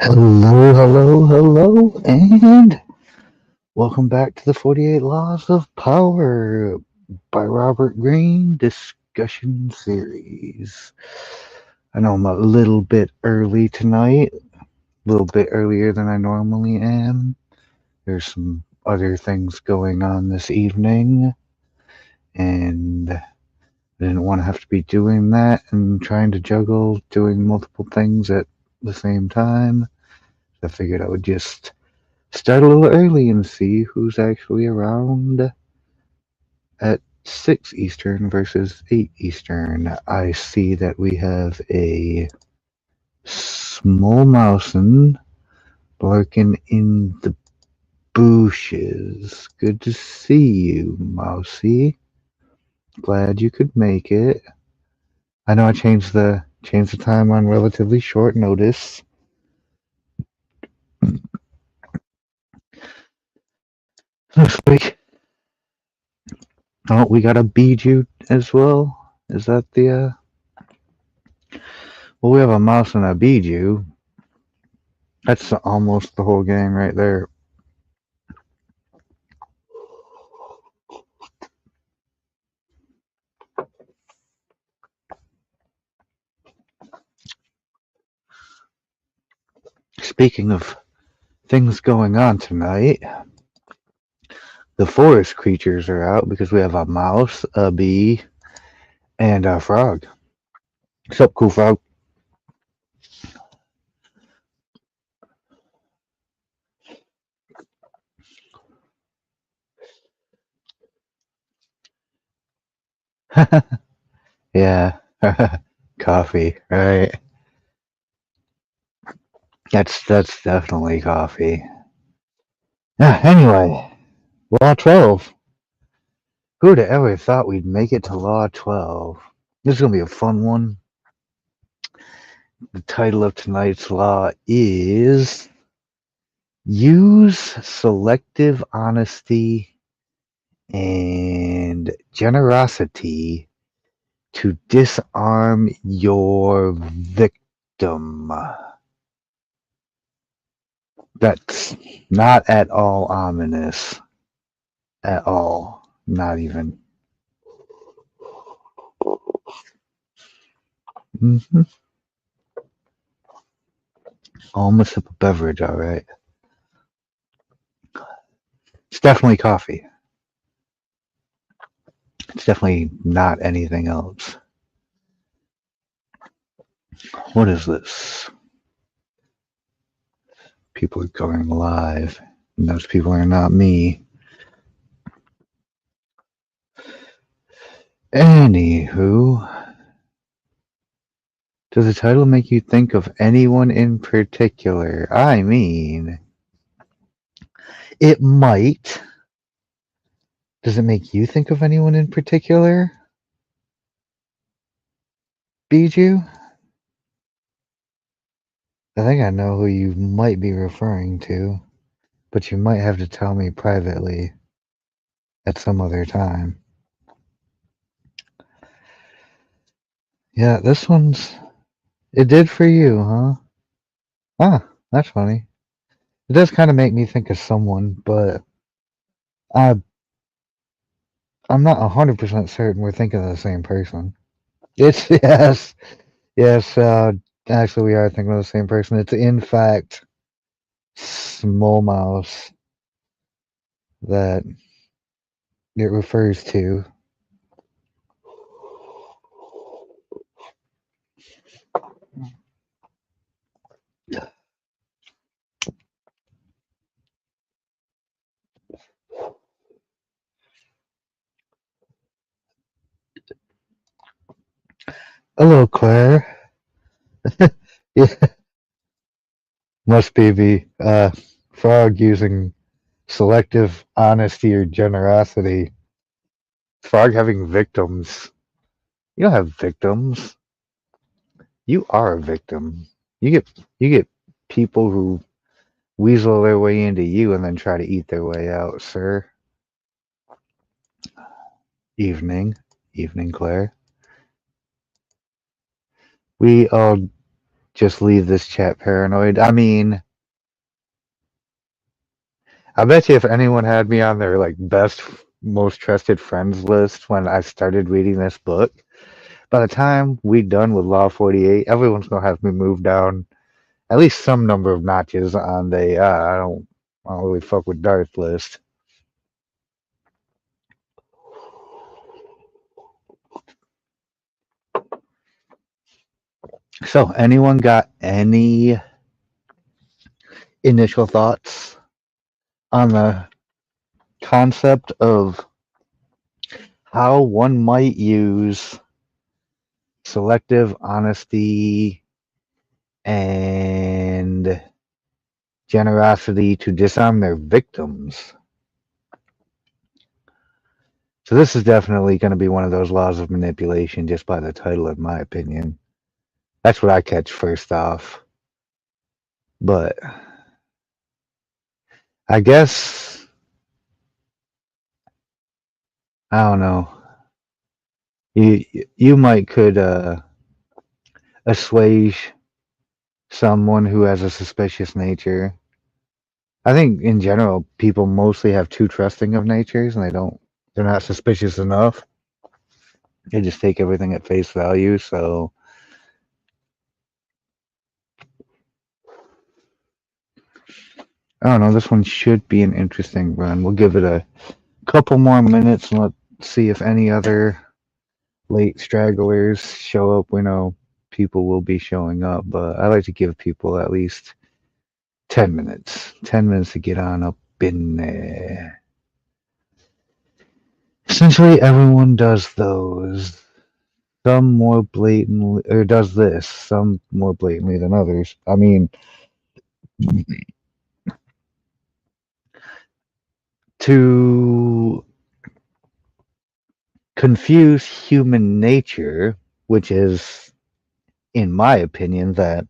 Hello, and welcome back to the 48 Laws of Power by Robert Greene discussion series. I know I'm a little bit early tonight, a little bit earlier than I normally am. There's some other things going on this evening, and I didn't want to have to be doing that and trying to juggle doing multiple things at the same time. I figured I would just start a little early and see who's actually around at 6 Eastern versus 8 Eastern. I see that we have a small mousin lurking in the bushes. Good to see you, Mousy. Glad you could make it. I know I changed the time on relatively short notice. Looks like we got a Bijou as well. Is that the well, we have a mouse and a Bijou. That's almost the whole game right there. Speaking of things going on tonight, the forest creatures are out because we have a mouse, a bee, and a frog. What's up, cool frog? Yeah, coffee, right? That's definitely coffee. Anyway, Law 12. Who'd have ever thought we'd make it to Law 12? This is gonna be a fun one. The title of tonight's law is Use Selective Honesty and Generosity to disarm your victim. That's not at all ominous. At all. Not even. Mm-hmm. Almost sip of beverage, alright. It's definitely coffee. It's definitely not anything else. What is this? People are going live. And those people are not me. Anywho, does the title make you think of anyone in particular? I mean, it might. Does it make you think of anyone in particular? Bijou? I think I know who you might be referring to, but you might have to tell me privately at some other time. Yeah, this one's... It did for you, huh? Ah, that's funny. It does kind of make me think of someone, but I'm not 100% certain we're thinking of the same person. It's, yes, actually we are thinking of the same person. It's in fact Small Mouse that it refers to. Hello, Claire. Yeah. Must be the frog using selective honesty or generosity. Frog having victims. You don't have victims. You are a victim. You get people who weasel their way into you and then try to eat their way out, sir. Evening. Evening, Claire. We all just leave this chat paranoid. I mean, I bet you if anyone had me on their like best, most trusted friends list when I started reading this book, by the time we done with Law 48, everyone's gonna have me move down at least some number of notches on the I don't really fuck with Darth list. So, anyone got any initial thoughts on the concept of how one might use selective honesty and generosity to disarm their victims? So this is definitely going to be one of those laws of manipulation just by the title, in my opinion. That's what I catch first off. But I guess, I don't know. You might could assuage someone who has a suspicious nature. I think in general people mostly have too trusting of natures and they're not suspicious enough. They just take everything at face value. So I don't know, this one should be an interesting run. We'll give it a couple more minutes and let's see if any other late stragglers show up. We know people will be showing up, but I like to give people at least 10 minutes. 10 minutes to get on up in there. Essentially, everyone does those. Some more blatantly, or does this, some more blatantly than others. I mean, to confuse human nature, which is, in my opinion, that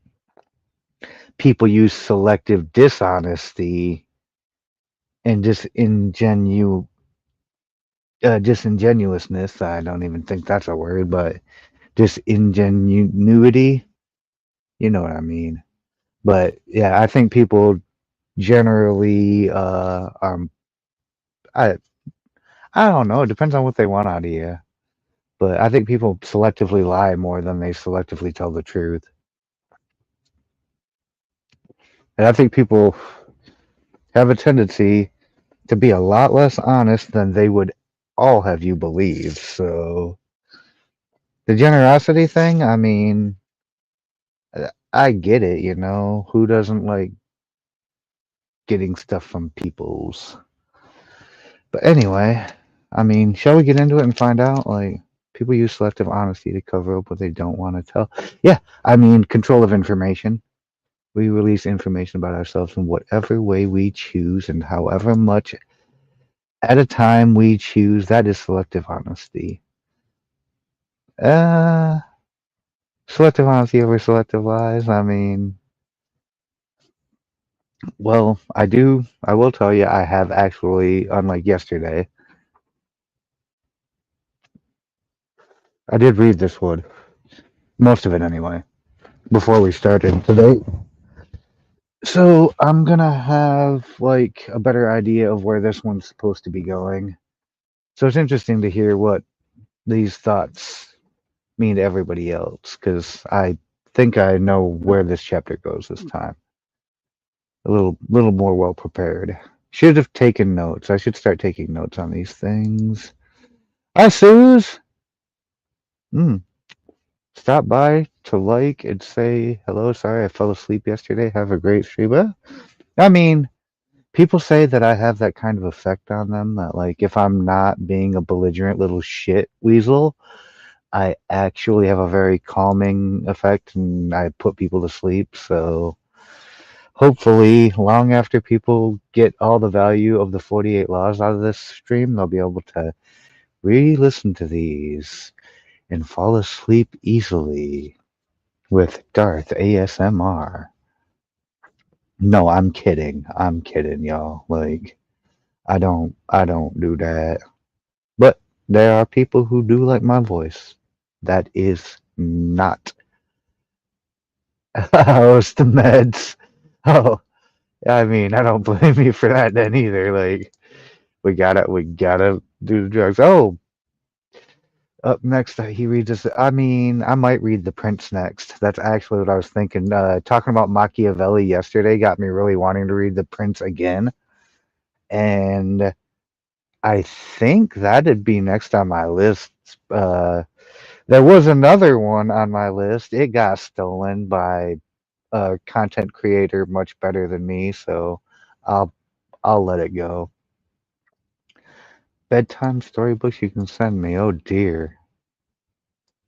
people use selective dishonesty and disingenuousness. I don't even think that's a word, but disingenuity. You know what I mean. But yeah, I think people generally I I don't know. It depends on what they want out of you. But I think people selectively lie more than they selectively tell the truth. And I think people have a tendency to be a lot less honest than they would all have you believe. So the generosity thing, I mean, I get it, you know. Who doesn't like getting stuff from people's? But anyway, I mean, shall we get into it and find out? Like, people use selective honesty to cover up what they don't want to tell. Yeah, I mean, control of information. We release information about ourselves in whatever way we choose and however much at a time we choose. That is selective honesty. Uh, Selective honesty over selective lies. I mean, well, I will tell you, I have actually, unlike yesterday, I did read this one. Most of it anyway, before we started today. So I'm gonna have like a better idea of where this one's supposed to be going. So it's interesting to hear what these thoughts mean to everybody else, because I think I know where this chapter goes this time. A little more well prepared. Should have taken notes. I should start taking notes on these things. Hi, Suze. Stop by to like and say hello. Sorry, I fell asleep yesterday. Have a great stream. Well, I mean, people say that I have that kind of effect on them. That like, if I'm not being a belligerent little shit weasel, I actually have a very calming effect, and I put people to sleep. So hopefully, long after people get all the value of the 48 laws out of this stream, they'll be able to re listen to these and fall asleep easily with Darth ASMR. No, I'm kidding. I'm kidding, y'all. Like, I don't do that. But there are people who do like my voice. That is not. Oh, it's the meds. Oh, I mean, I don't blame you for that then either. Like, we gotta do the drugs. Oh, up next, he reads this. I mean, I might read The Prince next. That's actually what I was thinking. Talking about Machiavelli yesterday got me really wanting to read The Prince again. And I think that'd be next on my list. Uh, there was another one on my list. It got stolen by a content creator much better than me, so I'll I'll let it go. Bedtime storybooks you can send me. Oh dear.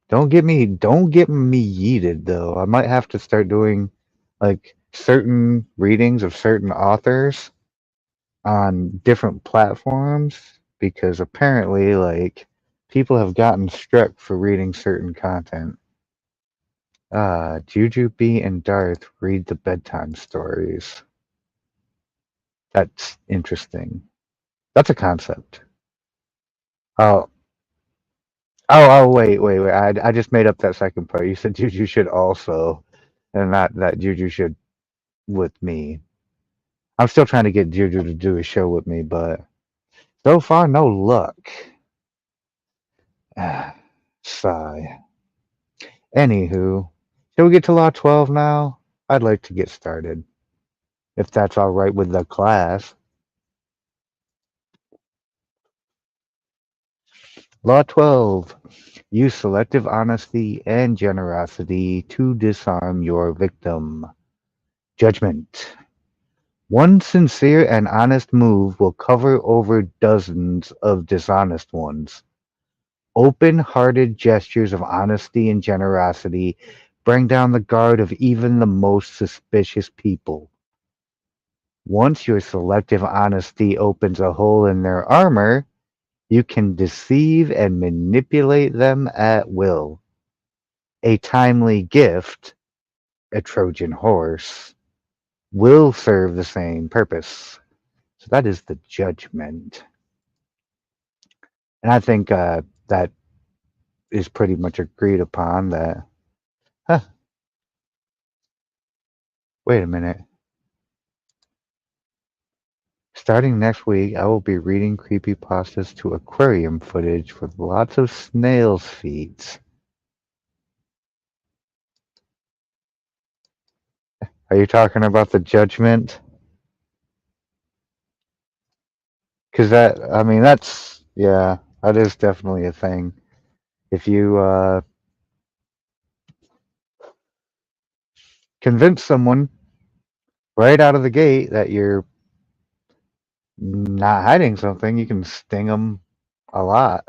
Don't get me yeeted though. I might have to start doing like certain readings of certain authors on different platforms because apparently like people have gotten struck for reading certain content. Juju B and Darth read the bedtime stories. That's interesting. That's a concept. Oh, wait. I just made up that second part. You said Juju should also, and not that Juju should with me. I'm still trying to get Juju to do a show with me, but so far, no luck. Sigh. Anywho, shall we get to Law 12 now? I'd like to get started, if that's all right with the class. Law 12. Use selective honesty and generosity to disarm your victim. Judgment. One sincere and honest move will cover over dozens of dishonest ones. Open-hearted gestures of honesty and generosity bring down the guard of even the most suspicious people. Once your selective honesty opens a hole in their armor, you can deceive and manipulate them at will. A timely gift, a Trojan horse, will serve the same purpose. So that is the judgment. And I think that is pretty much agreed upon that. Huh, wait a minute. Starting next week, I will be reading creepypastas to aquarium footage with lots of snails' feet. Are you talking about the judgment? Because I mean, yeah, that is definitely a thing. If you convince someone right out of the gate that you're not hiding something, you can sting them a lot.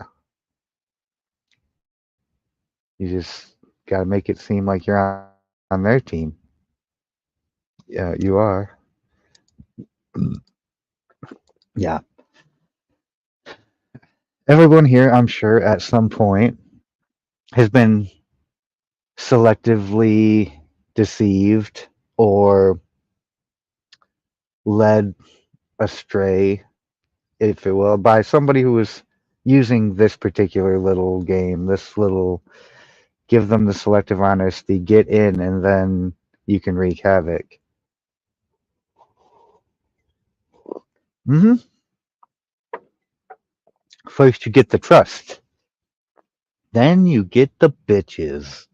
You just got to make it seem like you're on their team. Yeah, you are. Yeah. Everyone here, I'm sure, at some point has been selectively deceived or led astray, if it will, by somebody who was using this particular little game, this little give them the selective honesty, get in, and then you can wreak havoc. hmm First, you get the trust, then you get the bitches.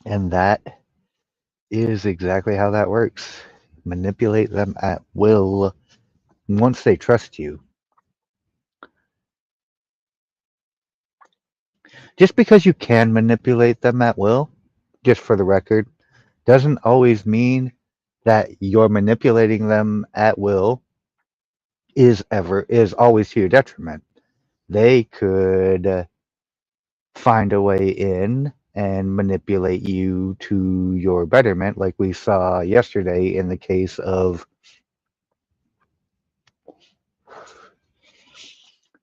And that is exactly how that works. Manipulate them at will once they trust you. Just because you can manipulate them at will, just for the record, doesn't always mean that you're manipulating them at will is always to your detriment. They could find a way in and manipulate you to your betterment, like we saw yesterday in the case of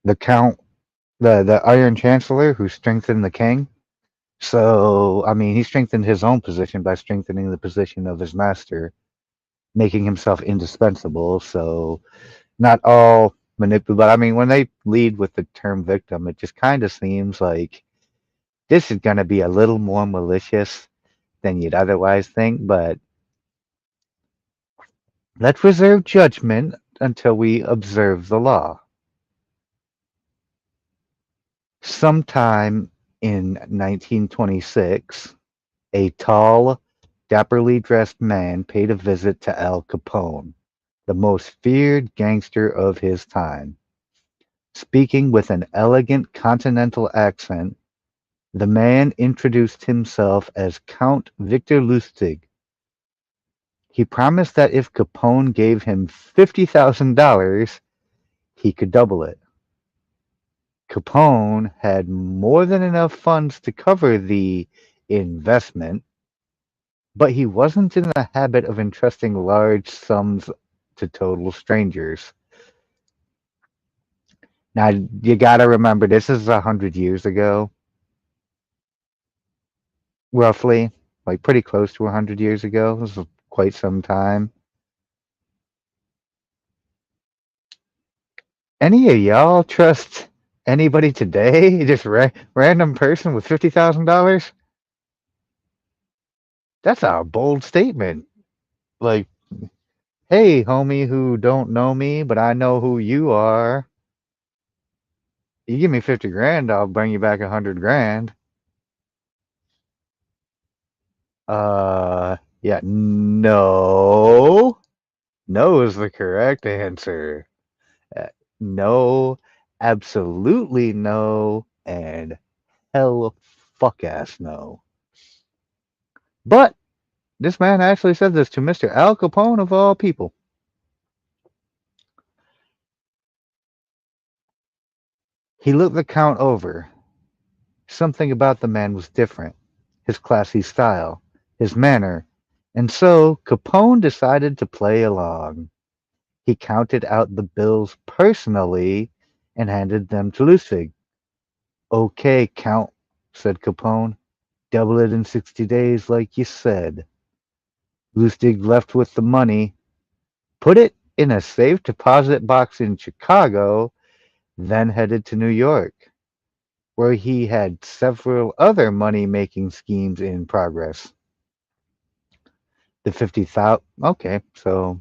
the Count, the Iron Chancellor who strengthened the king. So, I mean, he strengthened his own position by strengthening the position of his master, making himself indispensable. So, not all manipulate, but I mean, when they lead with the term victim, it just kind of seems like this is going to be a little more malicious than you'd otherwise think, but let's reserve judgment until we observe the law. Sometime in 1926, a tall, dapperly dressed man paid a visit to Al Capone, the most feared gangster of his time. Speaking with an elegant continental accent, the man introduced himself as Count Victor Lustig. He promised that if Capone gave him $50,000, he could double it. Capone had more than enough funds to cover the investment, but he wasn't in the habit of entrusting large sums to total strangers. Now, you gotta remember, this is 100 years ago, roughly, like pretty close to 100 years ago. This is quite some time. Any of y'all trust anybody today? Just random person with $50,000? That's a bold statement. Like, hey, homie who don't know me, but I know who you are. You give me 50 grand, I'll bring you back 100 grand. Yeah, no. No is the correct answer. Uh, no, absolutely no, and hell fuck ass no. But this man actually said this to Mr. Al Capone of all people. He looked the Count over. Something about the man was different. His classy style, his manner. And so Capone decided to play along. He counted out the bills personally and handed them to Lustig. Okay, Count, said Capone. Double it in 60 days like you said. Lustig left with the money, put it in a safe deposit box in Chicago, then headed to New York, where he had several other money-making schemes in progress. The 50,000. Okay, so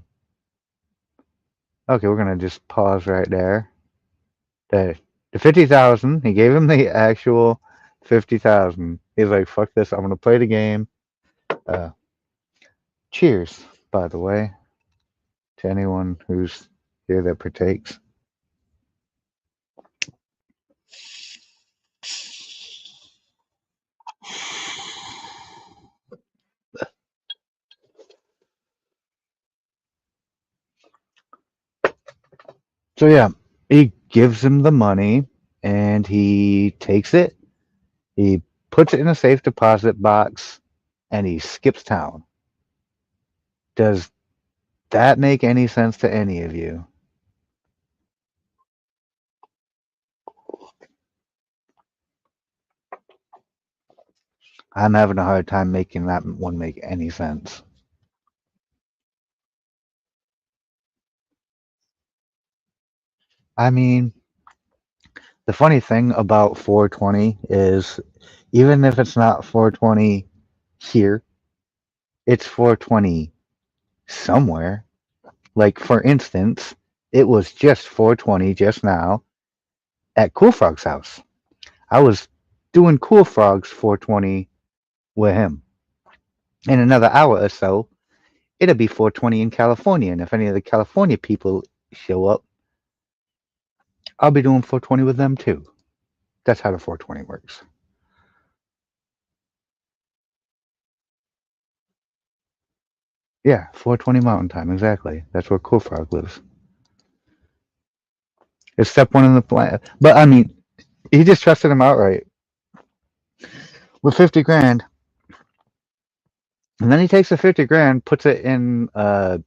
we're gonna just pause right there. The 50,000. He gave him the actual 50,000. He's like, "Fuck this! I'm gonna play the game." Uh, Cheers, by the way, to anyone who's here that partakes. So yeah, he gives him the money and he takes it. He puts it in a safe deposit box and he skips town. Does that make any sense to any of you? I'm having a hard time making that one make any sense. I mean, the funny thing about 420 is even if it's not 420 here, it's 420 somewhere. Like, for instance, it was just 420 just now at Cool Frog's house. I was doing Cool Frog's 420 with him. In another hour or so, it'll be 420 in California. And if any of the California people show up, I'll be doing 420 with them too. That's how the 420 works. Yeah, 420 Mountain Time, exactly. That's where Cool Frog lives. It's step one in the plan. But I mean, he just trusted him outright. with 50 grand. And then he takes the 50 grand, puts it in a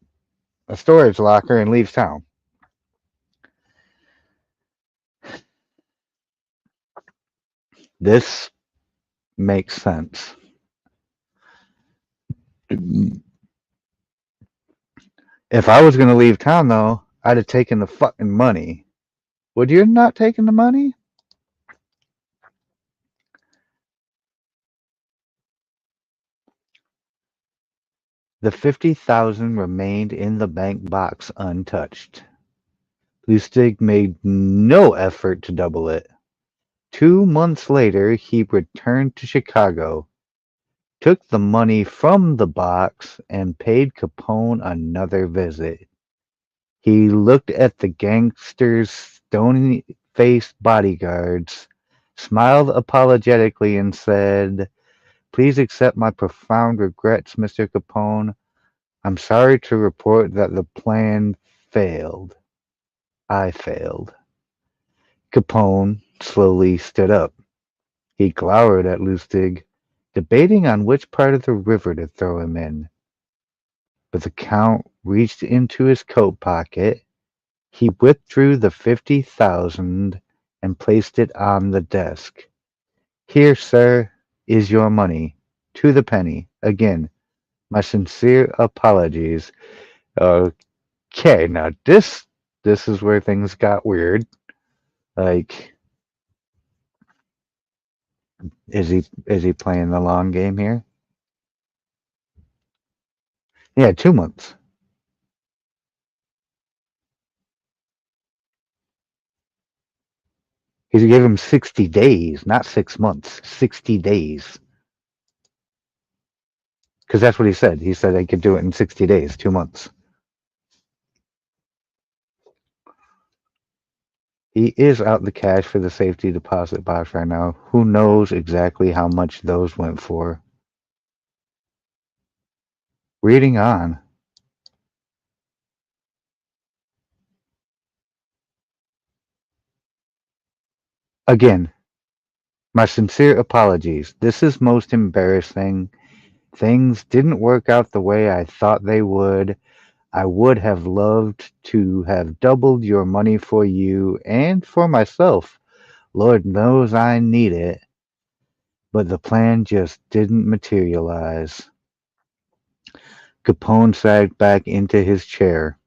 storage locker, and leaves town. This makes sense. If I was going to leave town, though, I'd have taken the fucking money. Would you have not taken the money? The 50,000 remained in the bank box untouched. Lustig made no effort to double it. 2 months later, he returned to Chicago, took the money from the box, and paid Capone another visit. He looked at the gangster's stony-faced bodyguards, smiled apologetically, and said, "Please accept my profound regrets, Mr. Capone. I'm sorry to report that the plan failed. I failed." Capone slowly stood up. He glowered at Lustig, debating on which part of the river to throw him in. But the Count reached into his coat pocket. He withdrew the 50,000 and placed it on the desk. "Here, sir, is your money, to the penny. Again, my sincere apologies." Okay, now this is where things got weird. Like, is he playing the long game here? Yeah, 2 months. He gave him 60 days, not 6 months. 60 days. Because that's what he said. He said they could do it in 60 days, 2 months. He is out the cash for the safety deposit box right now. Who knows exactly how much those went for? Reading on. Again, my sincere apologies. This is most embarrassing. Things didn't work out the way I thought they would. I would have loved to have doubled your money for you and for myself. Lord knows I need it. But the plan just didn't materialize. Capone sagged back into his chair,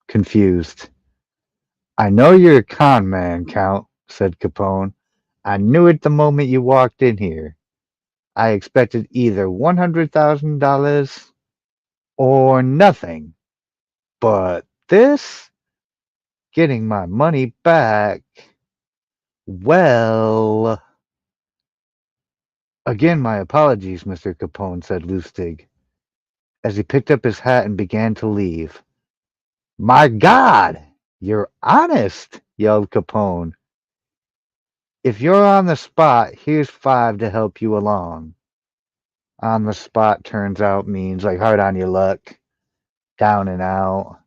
confused. "I know you're a con man, Count," said Capone. "I knew it the moment you walked in here. I expected either $100,000 or nothing. But this, getting my money back, well..." "Again, my apologies, Mr. Capone," said Lustig, as he picked up his hat and began to leave. "My God, you're honest!" yelled Capone. "If you're on the spot, here's 5 to help you along." On the spot turns out means like hard on your luck, down and out,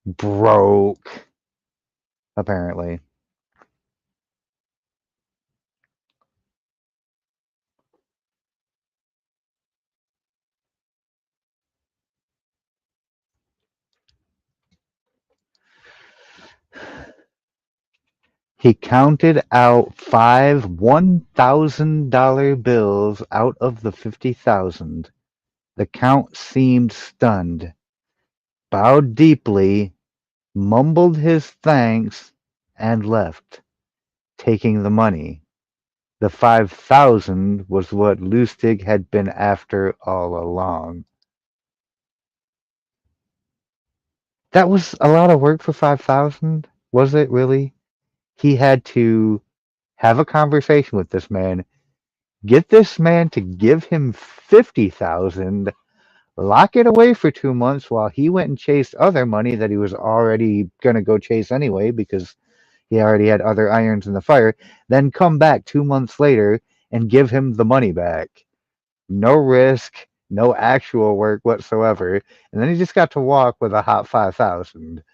broke, apparently. He counted out 5 $1,000 bills out of the 50,000. The Count seemed stunned, bowed deeply, mumbled his thanks, and left, taking the money. The 5,000 was what Lustig had been after all along. That was a lot of work for 5,000, was it really? He had to have a conversation with this man, get this man to give him 50,000, lock it away for 2 months while he went and chased other money that he was already going to go chase anyway because he already had other irons in the fire, then come back 2 months later and give him the money back. No risk, no actual work whatsoever. And then he just got to walk with a hot 5,000.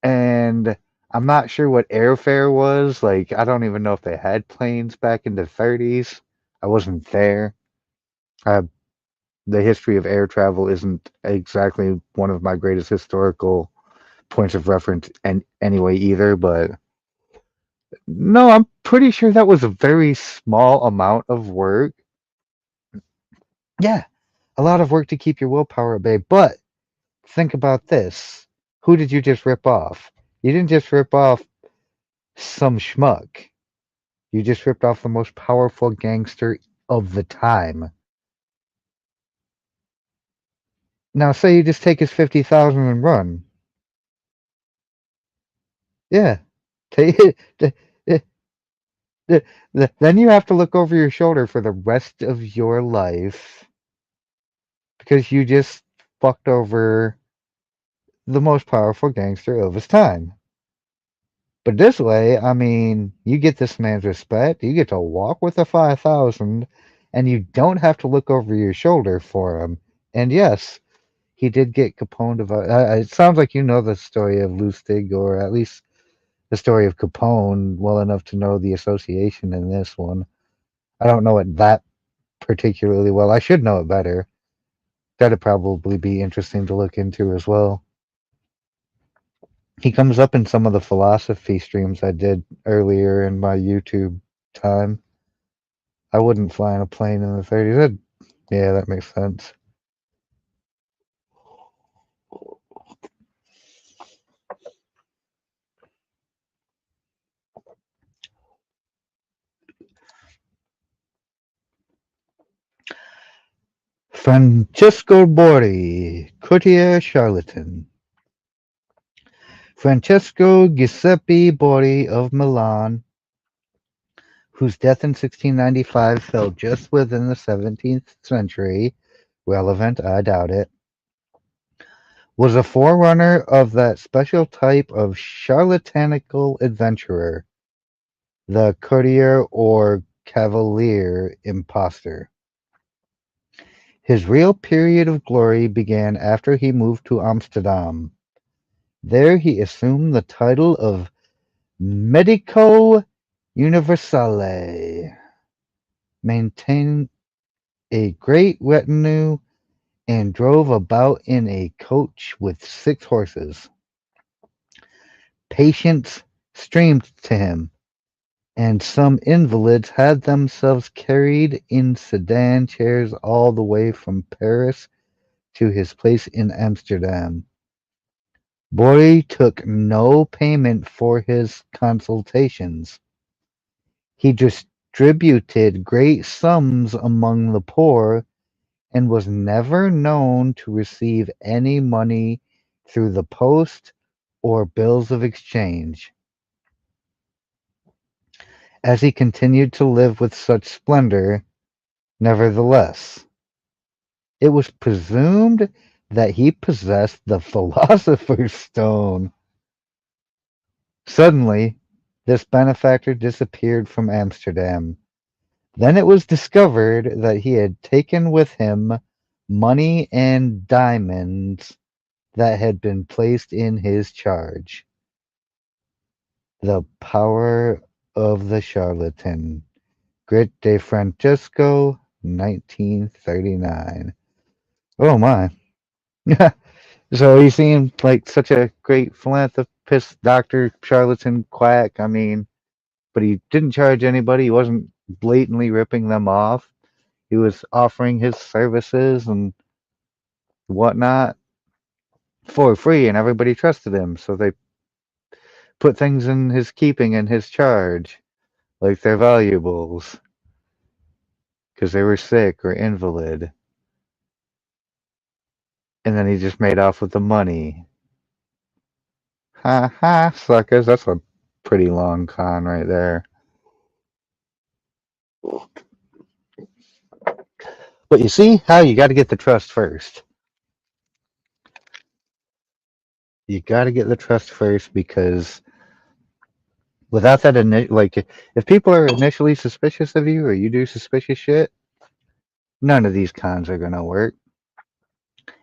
And I'm not sure what airfare was. Like, I don't even know if they had planes back in the 30s. I wasn't there. Uh, the history of air travel isn't exactly one of my greatest historical points of reference and anyway either, but no, I'm pretty sure that was a very small amount of work. Yeah, a lot of work to keep your willpower at bay. But think about this. Who did you just rip off? You didn't just rip off some schmuck. You just ripped off the most powerful gangster of the time. Now, say you just take his 50,000 and run. Yeah. Take it. Then you have to look over your shoulder for the rest of your life because you just fucked over the most powerful gangster of his time. But this way, I mean, you get this man's respect, you get to walk with the 5,000, and you don't have to look over your shoulder for him. And yes, he did get Capone to vote. It sounds like you know the story of Lustig, or at least the story of Capone, well enough to know the association in this one. I don't know it that particularly well. I should know it better. That'd probably be interesting to look into as well. He comes up in some of the philosophy streams I did earlier in my YouTube time. I wouldn't fly in a plane in the 30s. Yeah, that makes sense. Francesco Borri, courtier charlatan. Francesco Giuseppe Borri of Milan, whose death in 1695 fell just within the 17th century, relevant, I doubt it, was a forerunner of that special type of charlatanical adventurer, the courtier or cavalier impostor. His real period of glory began after he moved to Amsterdam. There he assumed the title of Medico Universale, maintained a great retinue, and drove about in a coach with 6 horses. Patients streamed to him, and some invalids had themselves carried in sedan chairs all the way from Paris to his place in Amsterdam. Borri took no payment for his consultations. He distributed great sums among the poor and was never known to receive any money through the post or bills of exchange. As he continued to live with such splendor, nevertheless, it was presumed that he possessed the philosopher's stone. Suddenly, this benefactor disappeared from Amsterdam. Then it was discovered that he had taken with him money and diamonds that had been placed in his charge. The power of the charlatan. Grit de Francesco, 1939. Oh my. So he seemed like such a great philanthropist, doctor, charlatan, quack. I mean, but he didn't charge anybody. He wasn't blatantly ripping them off. He was offering his services and whatnot for free, and everybody trusted him. So they put things in his keeping and his charge, like their valuables, because they were sick or invalid. And then he just made off with the money. Ha ha, suckers. That's a pretty long con right there. But you see how you got to get the trust first. You got to get the trust first because without that, like, if people are initially suspicious of you or you do suspicious shit, none of these cons are going to work.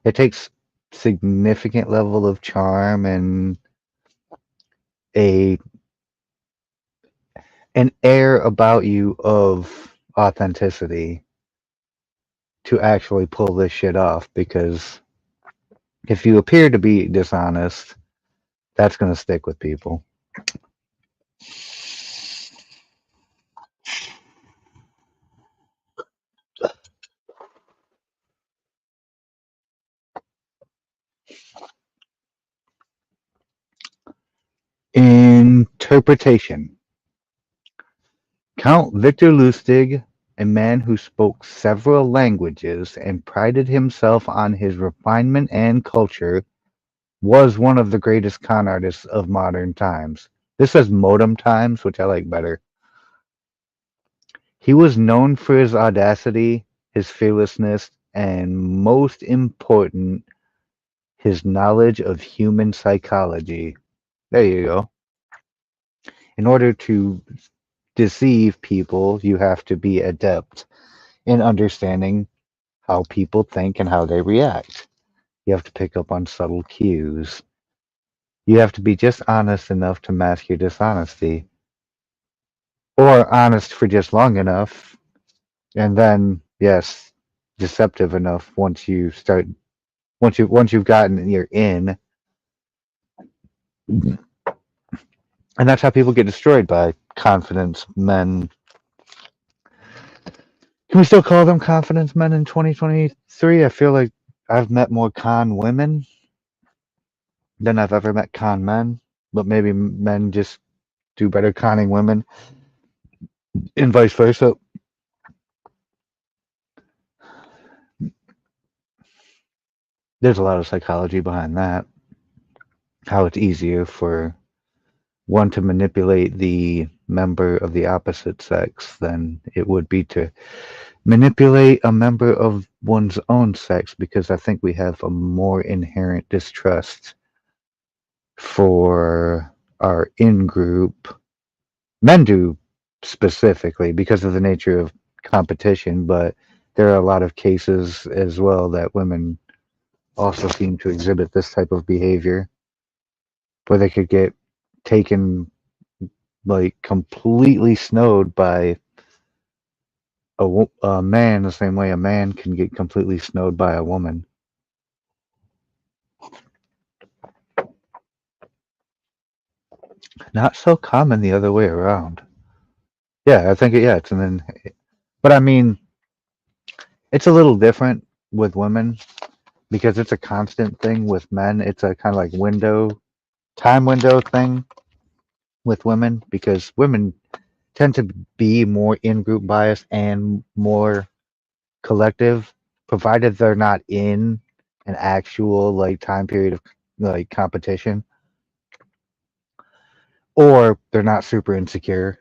It takes significant level of charm and a an air about you of authenticity to actually pull this shit off, because if you appear to be dishonest, that's going to stick with people. Interpretation. Count Victor Lustig, a man who spoke several languages and prided himself on his refinement and culture, was one of the greatest con artists of modern times. This says modem times, which I like better. He was known for his audacity, his fearlessness, and most important, his knowledge of human psychology. There you go. In order to deceive people, you have to be adept in understanding how people think and how they react. You have to pick up on subtle cues. You have to be just honest enough to mask your dishonesty, or honest for just long enough, and then, yes, deceptive enough once you've gotten you're in. And that's how people get destroyed, by confidence men. Can we still call them confidence men in 2023? I feel like I've met more con women than I've ever met con men, but maybe men just do better conning women and vice versa. There's a lot of psychology behind that. How it's easier for one to manipulate the member of the opposite sex than it would be to manipulate a member of one's own sex, because I think we have a more inherent distrust for our in group. Men do, specifically because of the nature of competition, but there are a lot of cases as well that women also seem to exhibit this type of behavior, where they could get taken, like, completely snowed by a man, the same way a man can get completely snowed by a woman. Not so common the other way around. Yeah, I think it's but I mean, it's a little different with women because it's a constant thing. With men, it's a kind of like time window thing with women, because women tend to be more in group bias and more collective, provided they're not in an actual like time period of like competition, or they're not super insecure,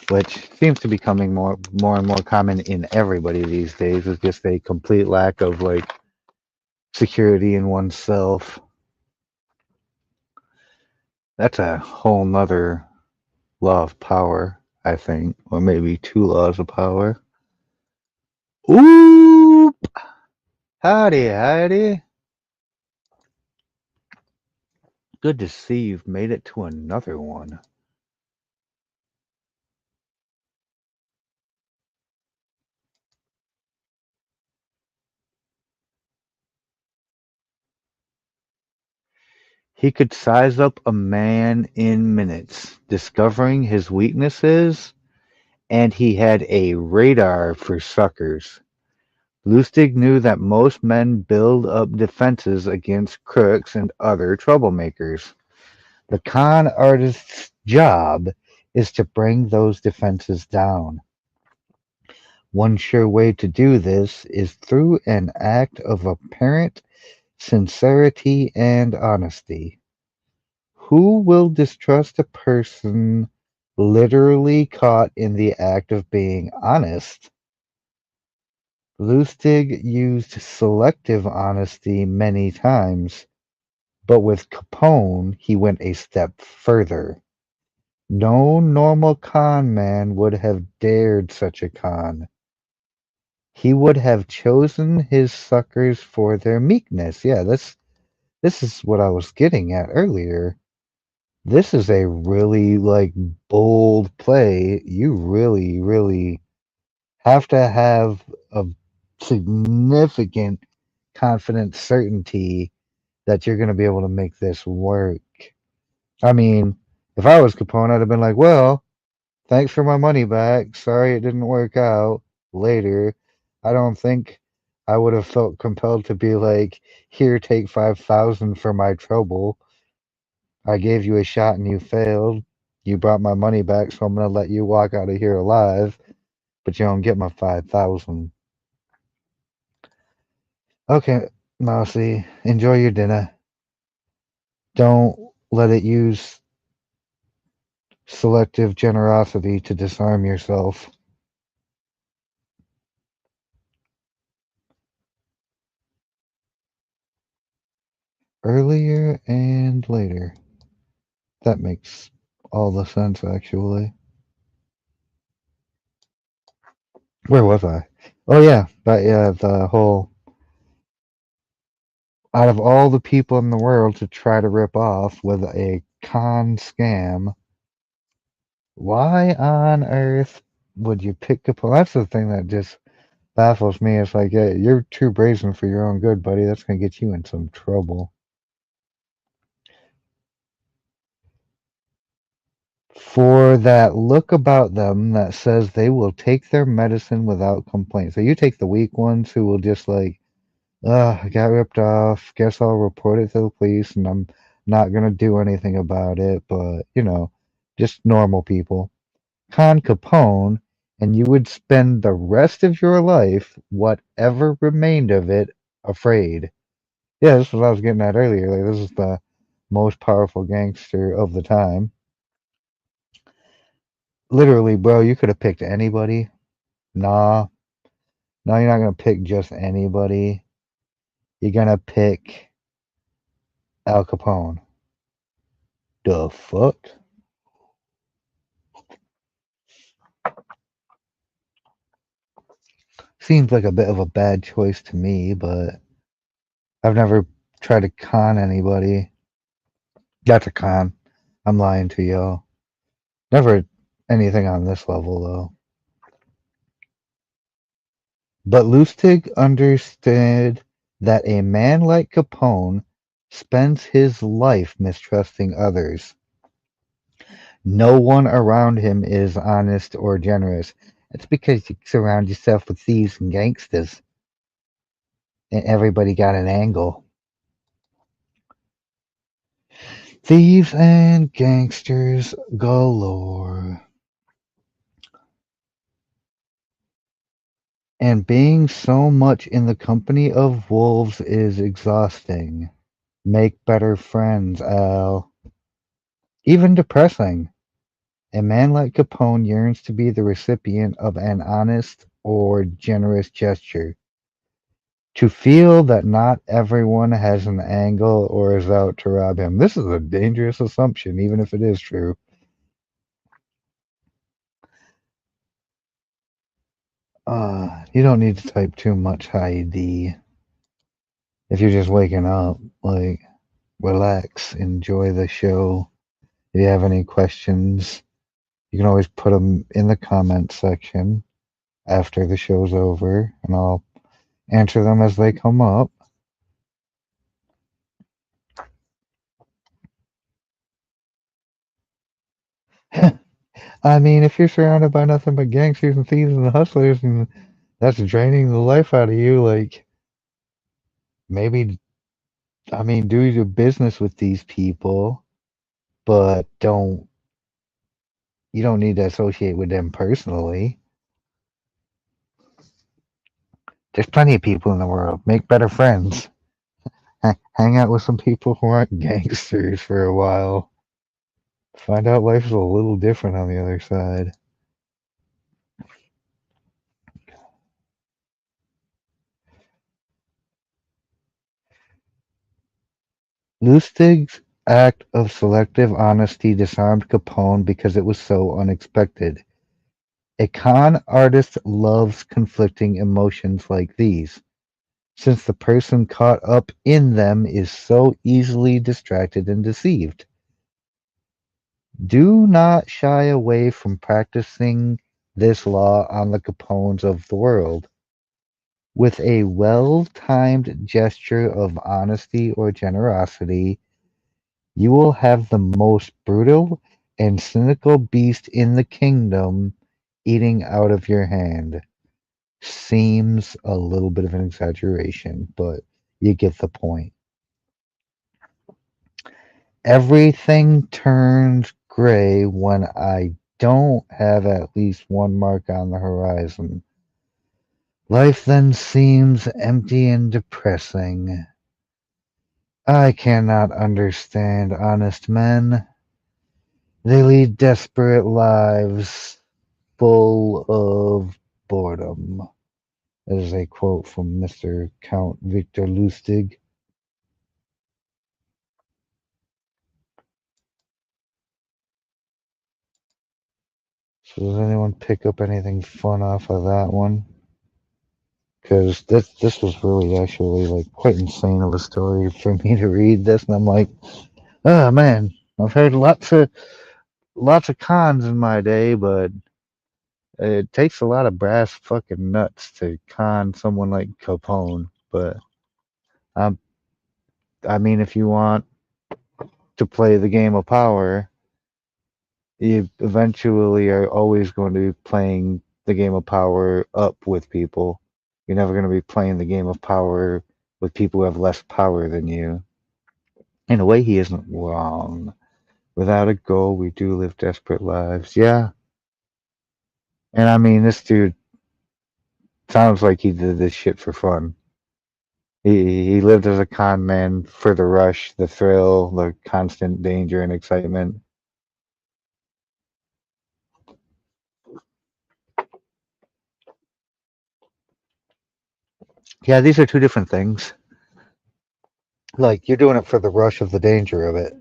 which seems to be becoming more and more common in everybody these days, is just a complete lack of like security in oneself. That's a whole nother law of power, I think, or maybe two laws of power. Ooh, howdy, howdy. Good to see you've made it to another one. He could size up a man in minutes, discovering his weaknesses, and he had a radar for suckers. Lustig knew that most men build up defenses against crooks and other troublemakers. The con artist's job is to bring those defenses down. One sure way to do this is through an act of apparent sincerity and honesty. Who will distrust a person literally caught in the act of being honest? Lustig used selective honesty many times, but with Capone he went a step further. No normal con man would have dared such a con. He would have chosen his suckers for their meekness. Yeah, this is what I was getting at earlier. This is a really like bold play. You really, really have to have a significant confident certainty that you're going to be able to make this work. I mean, if I was Capone, I'd have been like, well, thanks for my money back. Sorry it didn't work out later. I don't think I would have felt compelled to be like, here, take 5,000 for my trouble. I gave you a shot and you failed. You brought my money back, so I'm gonna let you walk out of here alive, but you don't get my 5,000. Okay, Mousy, enjoy your dinner. Don't let it use selective generosity to disarm yourself. Earlier and later. That makes all the sense, actually. Where was I? Oh, yeah, but yeah, the whole out of all the people in the world to try to rip off with a con scam, why on earth would you pick up? That's the thing that just baffles me. It's like, yeah, you're too brazen for your own good, buddy. That's gonna get you in some trouble. For that look about them that says they will take their medicine without complaint. So you take the weak ones who will just like, I got ripped off. Guess I'll report it to the police and I'm not gonna do anything about it. But, just normal people. Con Capone, and you would spend the rest of your life, whatever remained of it, afraid. Yeah, this is what I was getting at earlier. Like, this is the most powerful gangster of the time. Literally, bro, you could have picked anybody. Nah, no, you're not gonna pick just anybody. You're gonna pick Al Capone. The fuck? Seems like a bit of a bad choice to me, but I've never tried to con anybody. That's a con. I'm lying to y'all. Never anything on this level, though. But Lustig understood that a man like Capone spends his life mistrusting others. No one around him is honest or generous. It's because you surround yourself with thieves and gangsters, and everybody got an angle. Thieves and gangsters galore. And being so much in the company of wolves is exhausting. Make better friends, Al. Even depressing. A man like Capone yearns to be the recipient of an honest or generous gesture. To feel that not everyone has an angle or is out to rob him. This is a dangerous assumption, even if it is true. You don't need to type too much high D if you're just waking up. Like, relax, enjoy the show. If you have any questions, you can always put them in the comment section after the show's over, and I'll answer them as they come up. I mean, if you're surrounded by nothing but gangsters and thieves and hustlers, and that's draining the life out of you, like, maybe, I mean, do your business with these people, but you don't need to associate with them personally. There's plenty of people in the world. Make better friends. Hang out with some people who aren't gangsters for a while. Find out life is a little different on the other side. Lustig's act of selective honesty disarmed Capone because it was so unexpected. A con artist loves conflicting emotions like these, since the person caught up in them is so easily distracted and deceived. Do not shy away from practicing this law on the Capones of the world. With a well-timed gesture of honesty or generosity, you will have the most brutal and cynical beast in the kingdom eating out of your hand. Seems a little bit of an exaggeration, but you get the point. Everything turns gray when I don't have at least one mark on the horizon. Life then seems empty and depressing. I cannot understand honest men. They lead desperate lives full of boredom. That is a quote from Mr. Count Victor Lustig. So does anyone pick up anything fun off of that one? Because this was really actually like quite insane of a story for me to read this, and I'm like, oh man, I've heard lots of cons in my day, but it takes a lot of brass fucking nuts to con someone like Capone. But um, I mean, if you want to play the game of power, you eventually are always going to be playing the game of power up with people. You're never going to be playing the game of power with people who have less power than you. In a way, he isn't wrong. Without a goal, we do live desperate lives. Yeah. And I mean, this dude sounds like he did this shit for fun. He lived as a con man for the rush, the thrill, the constant danger and excitement. Yeah, these are two different things. Like, you're doing it for the rush of the danger of it.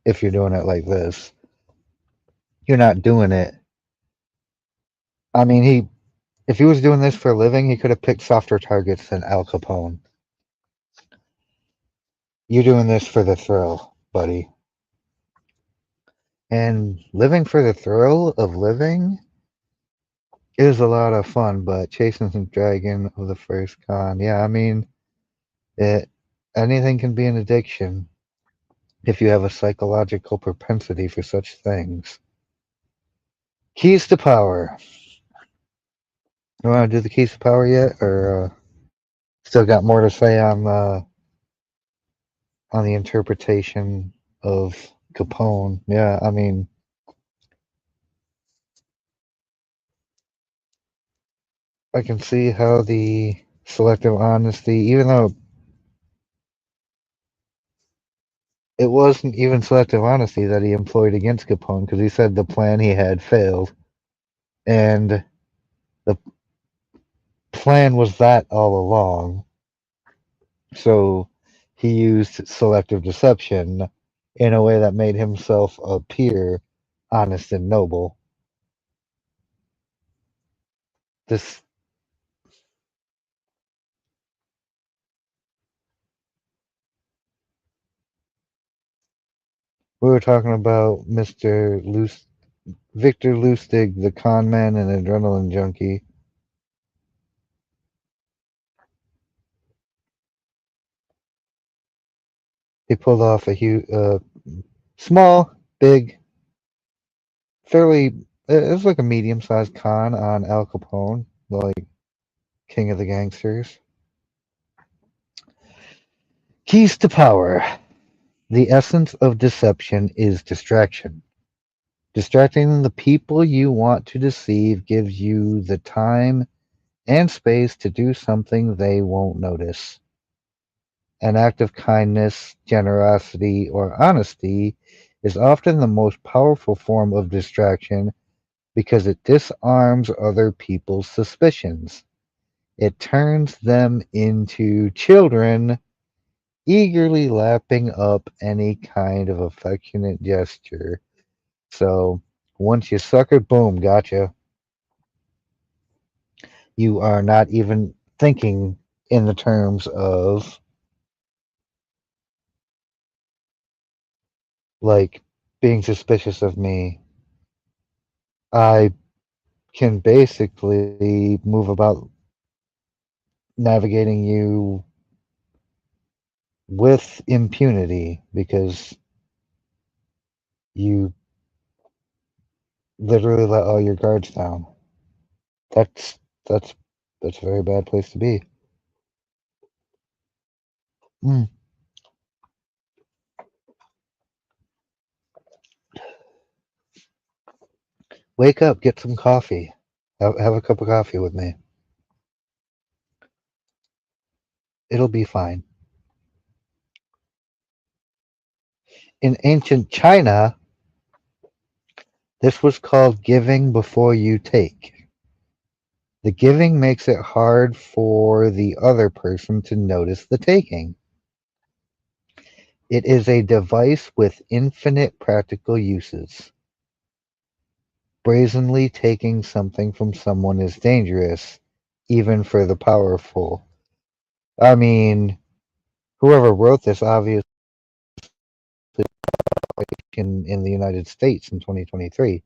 If you're doing it like this, you're not doing it. I mean, if he was doing this for a living, he could have picked softer targets than Al Capone. You're doing this for the thrill, buddy. And living for the thrill of living is a lot of fun, but chasing some dragon of the first con, yeah, I mean, it anything can be an addiction if you have a psychological propensity for such things. Keys to power. You want to do the keys to power yet, or still got more to say on the interpretation of Capone? Yeah, I mean, I can see how the selective honesty, even though it wasn't even selective honesty that he employed against Capone, because he said the plan he had failed, and the plan was that all along. So he used selective deception in a way that made himself appear honest and noble. This we were talking about Mr. Victor Lustig, the con man and adrenaline junkie. He pulled off a huge, small, big, fairly. It was like a medium-sized con on Al Capone, like king of the gangsters. Keys to power. The essence of deception is distraction. Distracting the people you want to deceive gives you the time and space to do something they won't notice. An act of kindness, generosity, or honesty is often the most powerful form of distraction because it disarms other people's suspicions. It turns them into children eagerly lapping up any kind of affectionate gesture. So once you suck it, boom, gotcha. You are not even thinking in the terms of like being suspicious of me, I can basically move about navigating you with impunity because you literally let all your guards down. That's that's that's a very bad place to be. Mm. Wake up, get some coffee. Have a cup of coffee with me. It'll be fine. In ancient China, this was called giving before you take. The giving makes it hard for the other person to notice the taking. It is a device with infinite practical uses. Brazenly taking something from someone is dangerous, even for the powerful. I mean, whoever wrote this obviously in the United States in 2023.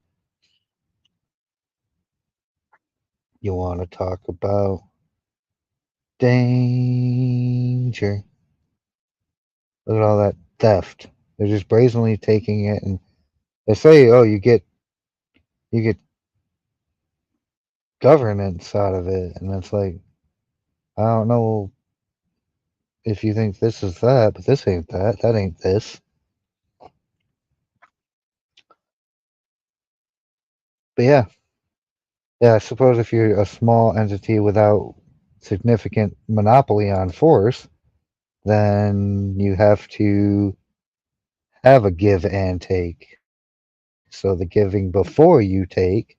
You want to talk about danger? Look at all that theft. They're just brazenly taking it, and they say, "Oh, you get governance out of it," and it's like, I don't know if you think this is that, but this ain't that. That ain't this. But yeah, yeah. I suppose if you're a small entity without significant monopoly on force, then you have to have a give and take. So the giving before you take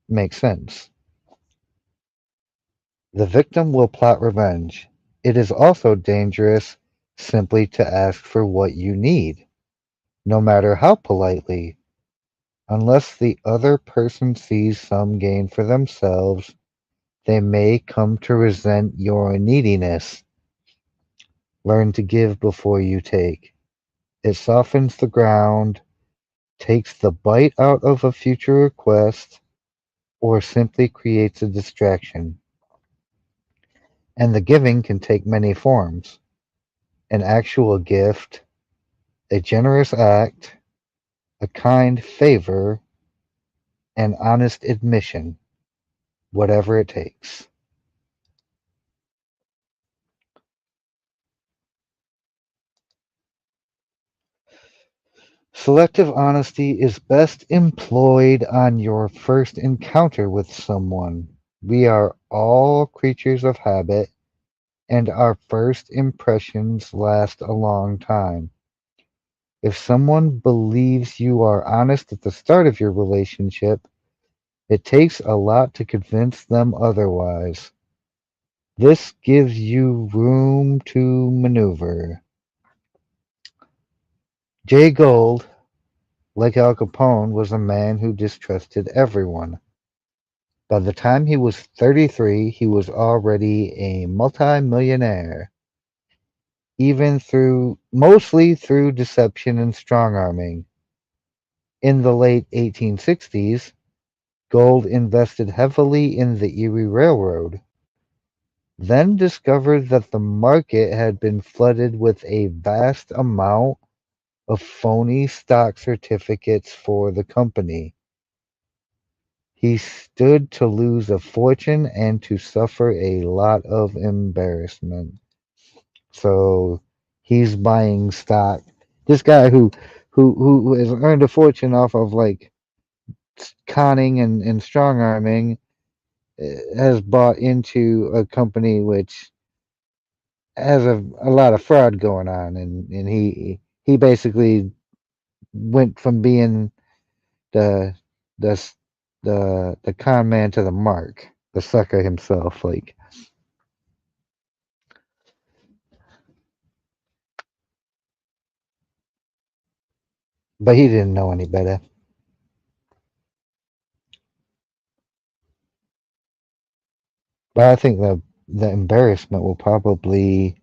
makes sense. The victim will plot revenge. It is also dangerous simply to ask for what you need, no matter how politely, unless the other person sees some gain for themselves. They may come to resent your neediness. Learn to give before you take. It softens the ground, takes the bite out of a future request, or simply creates a distraction. And the giving can take many forms: an actual gift, a generous act, a kind favor, an honest admission, whatever it takes. Selective honesty is best employed on your first encounter with someone. We are all creatures of habit, and our first impressions last a long time. If someone believes you are honest at the start of your relationship, it takes a lot to convince them otherwise. This gives you room to maneuver. Jay Gould, like Al Capone, was a man who distrusted everyone. By the time he was 33, he was already a multimillionaire, even through mostly through deception and strong-arming. In the late 1860s, Gould invested heavily in the Erie Railroad, then discovered that the market had been flooded with a vast amount of phony stock certificates for the company. He stood to lose a fortune and to suffer a lot of embarrassment. So he's buying stock. This guy who has earned a fortune off of like conning and strong arming has bought into a company which has a lot of fraud going on, and he basically went from being the the the con man to the mark, the sucker himself. Like, but he didn't know any better. But I think the embarrassment will probably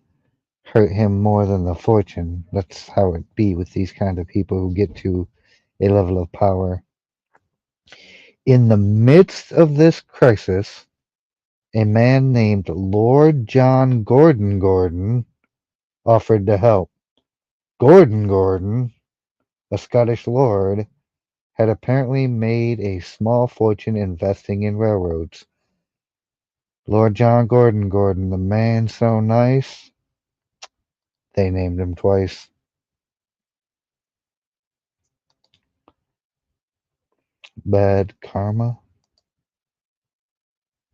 hurt him more than the fortune. That's how it be with these kind of people who get to a level of power. In the midst of this crisis, a man named Lord John Gordon offered to help. Gordon, a Scottish lord, had apparently made a small fortune investing in railroads. Lord John Gordon, the man so nice, they named him twice. Bad karma.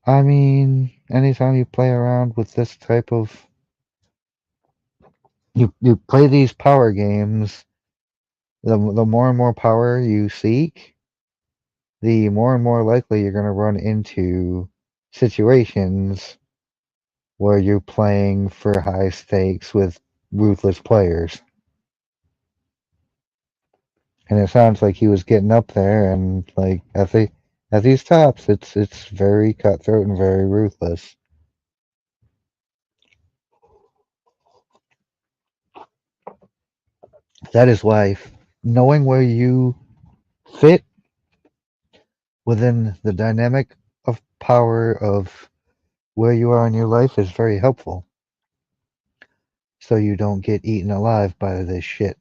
I mean, anytime you play around with this type of you play these power games, the more and more power you seek, the more and more likely you're going to run into situations where you're playing for high stakes with ruthless players. And it sounds like he was getting up there, and like at these tops, it's very cutthroat and very ruthless. That is why knowing where you fit within the dynamic of power of where you are in your life is very helpful. So you don't get eaten alive by this shit.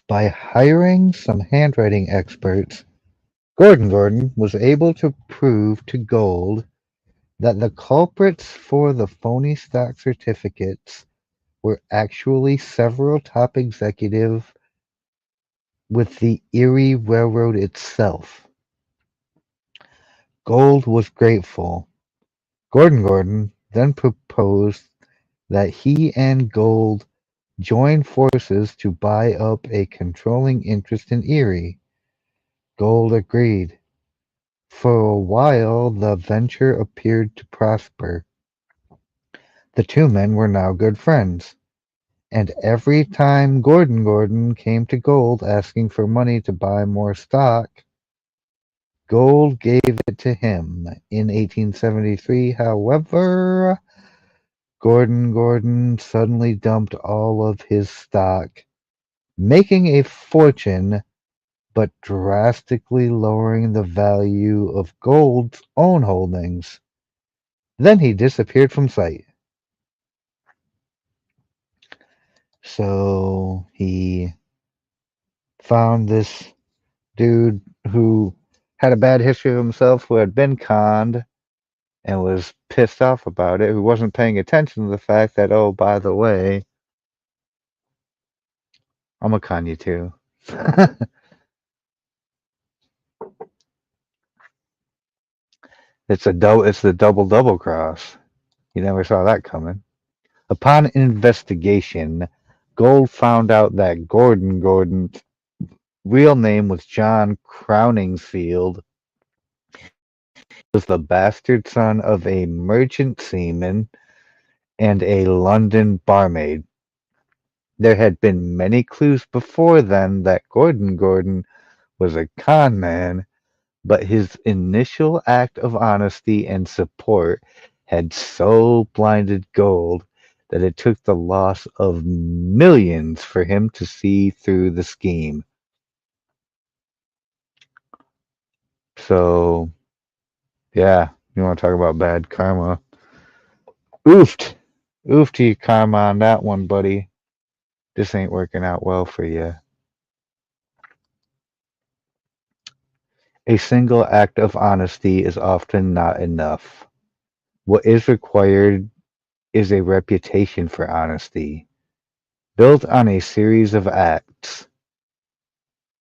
By hiring some handwriting experts, Gordon was able to prove to Gold that the culprits for the phony stock certificates were actually several top executives with the Erie Railroad itself. Gold was grateful. Gordon then proposed that he and Gold join forces to buy up a controlling interest in Erie. Gold agreed. For a while the venture appeared to prosper. The two men were now good friends, and every time Gordon came to Gold asking for money to buy more stock, Gold gave it to him. In 1873, however, Gordon suddenly dumped all of his stock, making a fortune but drastically lowering the value of Gold's own holdings. Then he disappeared from sight. So he found this dude who had a bad history of himself, who had been conned and was pissed off about it, who wasn't paying attention to the fact that, oh, by the way, I'm a con you too. It's the double cross. You never saw that coming. Upon investigation, Gold found out that Gordon's real name was John Crowningsfield. He was the bastard son of a merchant seaman and a London barmaid. There had been many clues before then that Gordon was a con man, but his initial act of honesty and support had so blinded Gold that it took the loss of millions for him to see through the scheme. So, yeah, you want to talk about bad karma? Oofed! Oof to your karma on that one, buddy. This ain't working out well for you. A single act of honesty is often not enough. What is required is a reputation for honesty, built on a series of acts,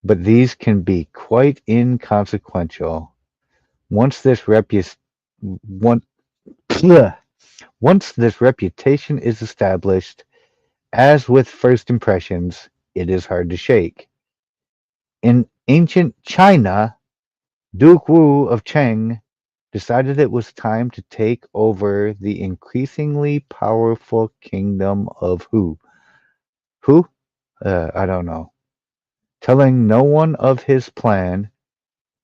but these can be quite inconsequential. Once this repu- one, once this reputation is established, as with first impressions, it is hard to shake. In ancient China, Duke Wu of Cheng decided it was time to take over the increasingly powerful kingdom of Hu. I don't know. Telling no one of his plan,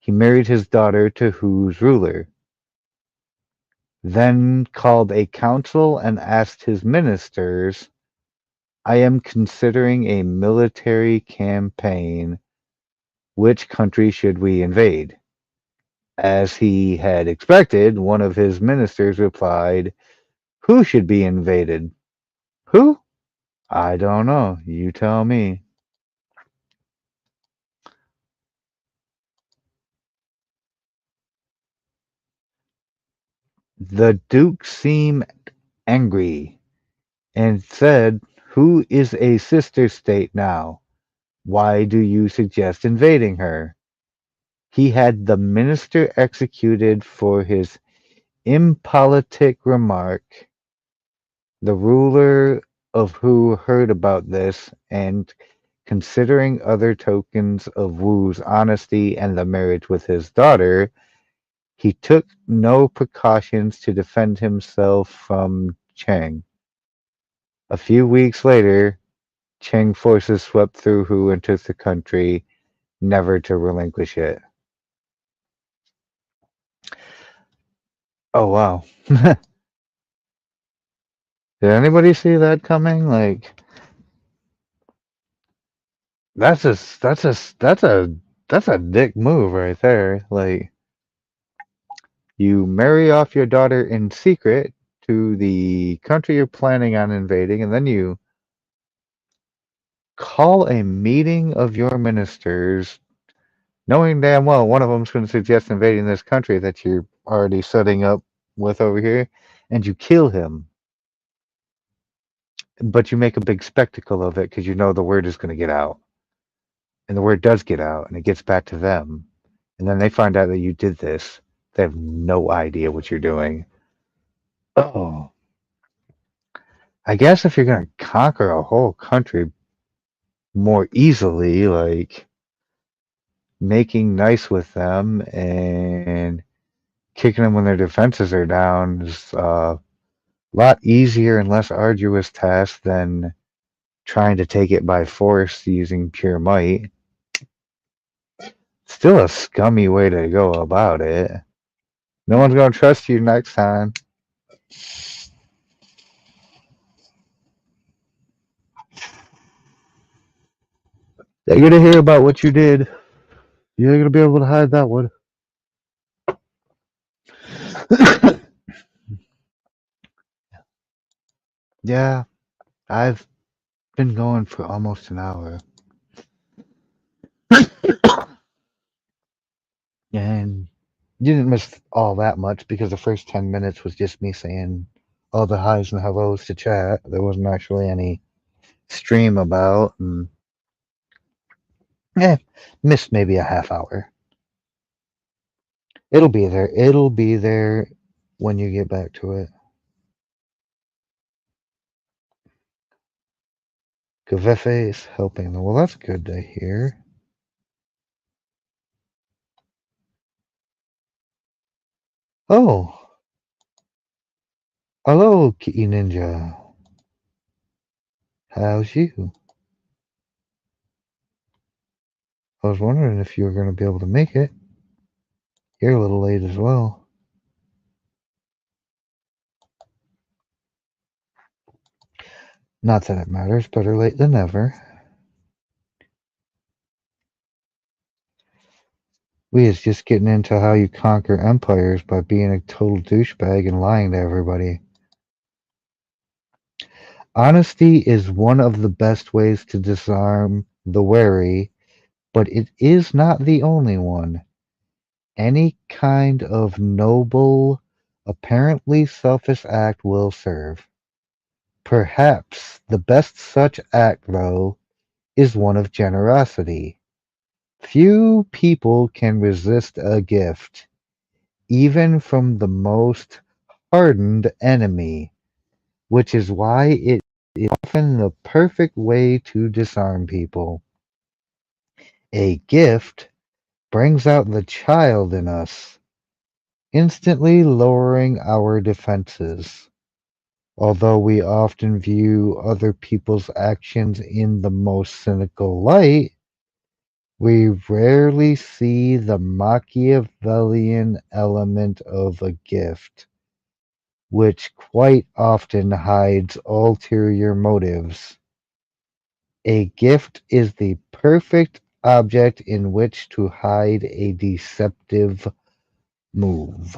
He married his daughter to Hu's ruler, then called a council and asked his ministers, I am considering a military campaign. Which country should we invade? As he had expected, one of his ministers replied, Who should be invaded? Who? I don't know. You tell me. The Duke seemed angry and said, Who is a sister state now? Why do you suggest invading her? He had the minister executed for his impolitic remark. The ruler of Wu heard about this, and considering other tokens of Wu's honesty and the marriage with his daughter, he took no precautions to defend himself from Cheng. A few weeks later, Cheng forces swept through Wu and took the country, never to relinquish it. Oh wow. Did anybody see that coming? Like that's a dick move right there. Like you marry off your daughter in secret to the country you're planning on invading, and then you call a meeting of your ministers, knowing damn well one of them's going to suggest invading this country that you're already setting up with over here, and you kill him. But you make a big spectacle of it because you know the word is going to get out. And the word does get out, and it gets back to them. And then they find out that you did this. They have no idea what you're doing. Oh, I guess if you're going to conquer a whole country more easily, like making nice with them and kicking them when their defenses are down is a lot easier and less arduous task than trying to take it by force using pure might. Still a scummy way to go about it. No one's going to trust you next time. They're going to hear about what you did. You're going to be able to hide that one. Yeah, I've been going for almost an hour. And you didn't miss all that much because the first 10 minutes was just me saying all the highs and hellos to chat. There wasn't actually any stream about. And missed maybe a half hour. It'll be there. It'll be there when you get back to it. Kavefе is helping them. Well, that's good to hear. Oh, hello, Kitty Ninja. How's you? I was wondering if you were going to be able to make it. You're a little late as well. Not that it matters. Better late than never. We is just getting into how you conquer empires by being a total douchebag and lying to everybody. Honesty is one of the best ways to disarm the wary, but it is not the only one. Any kind of noble, apparently selfish act will serve. Perhaps the best such act, though, is one of generosity. Few people can resist a gift, even from the most hardened enemy, which is why it is often the perfect way to disarm people. A gift brings out the child in us, instantly lowering our defenses. Although we often view other people's actions in the most cynical light, We rarely see the Machiavellian element of a gift, which quite often hides ulterior motives. A gift is the perfect object in which to hide a deceptive move.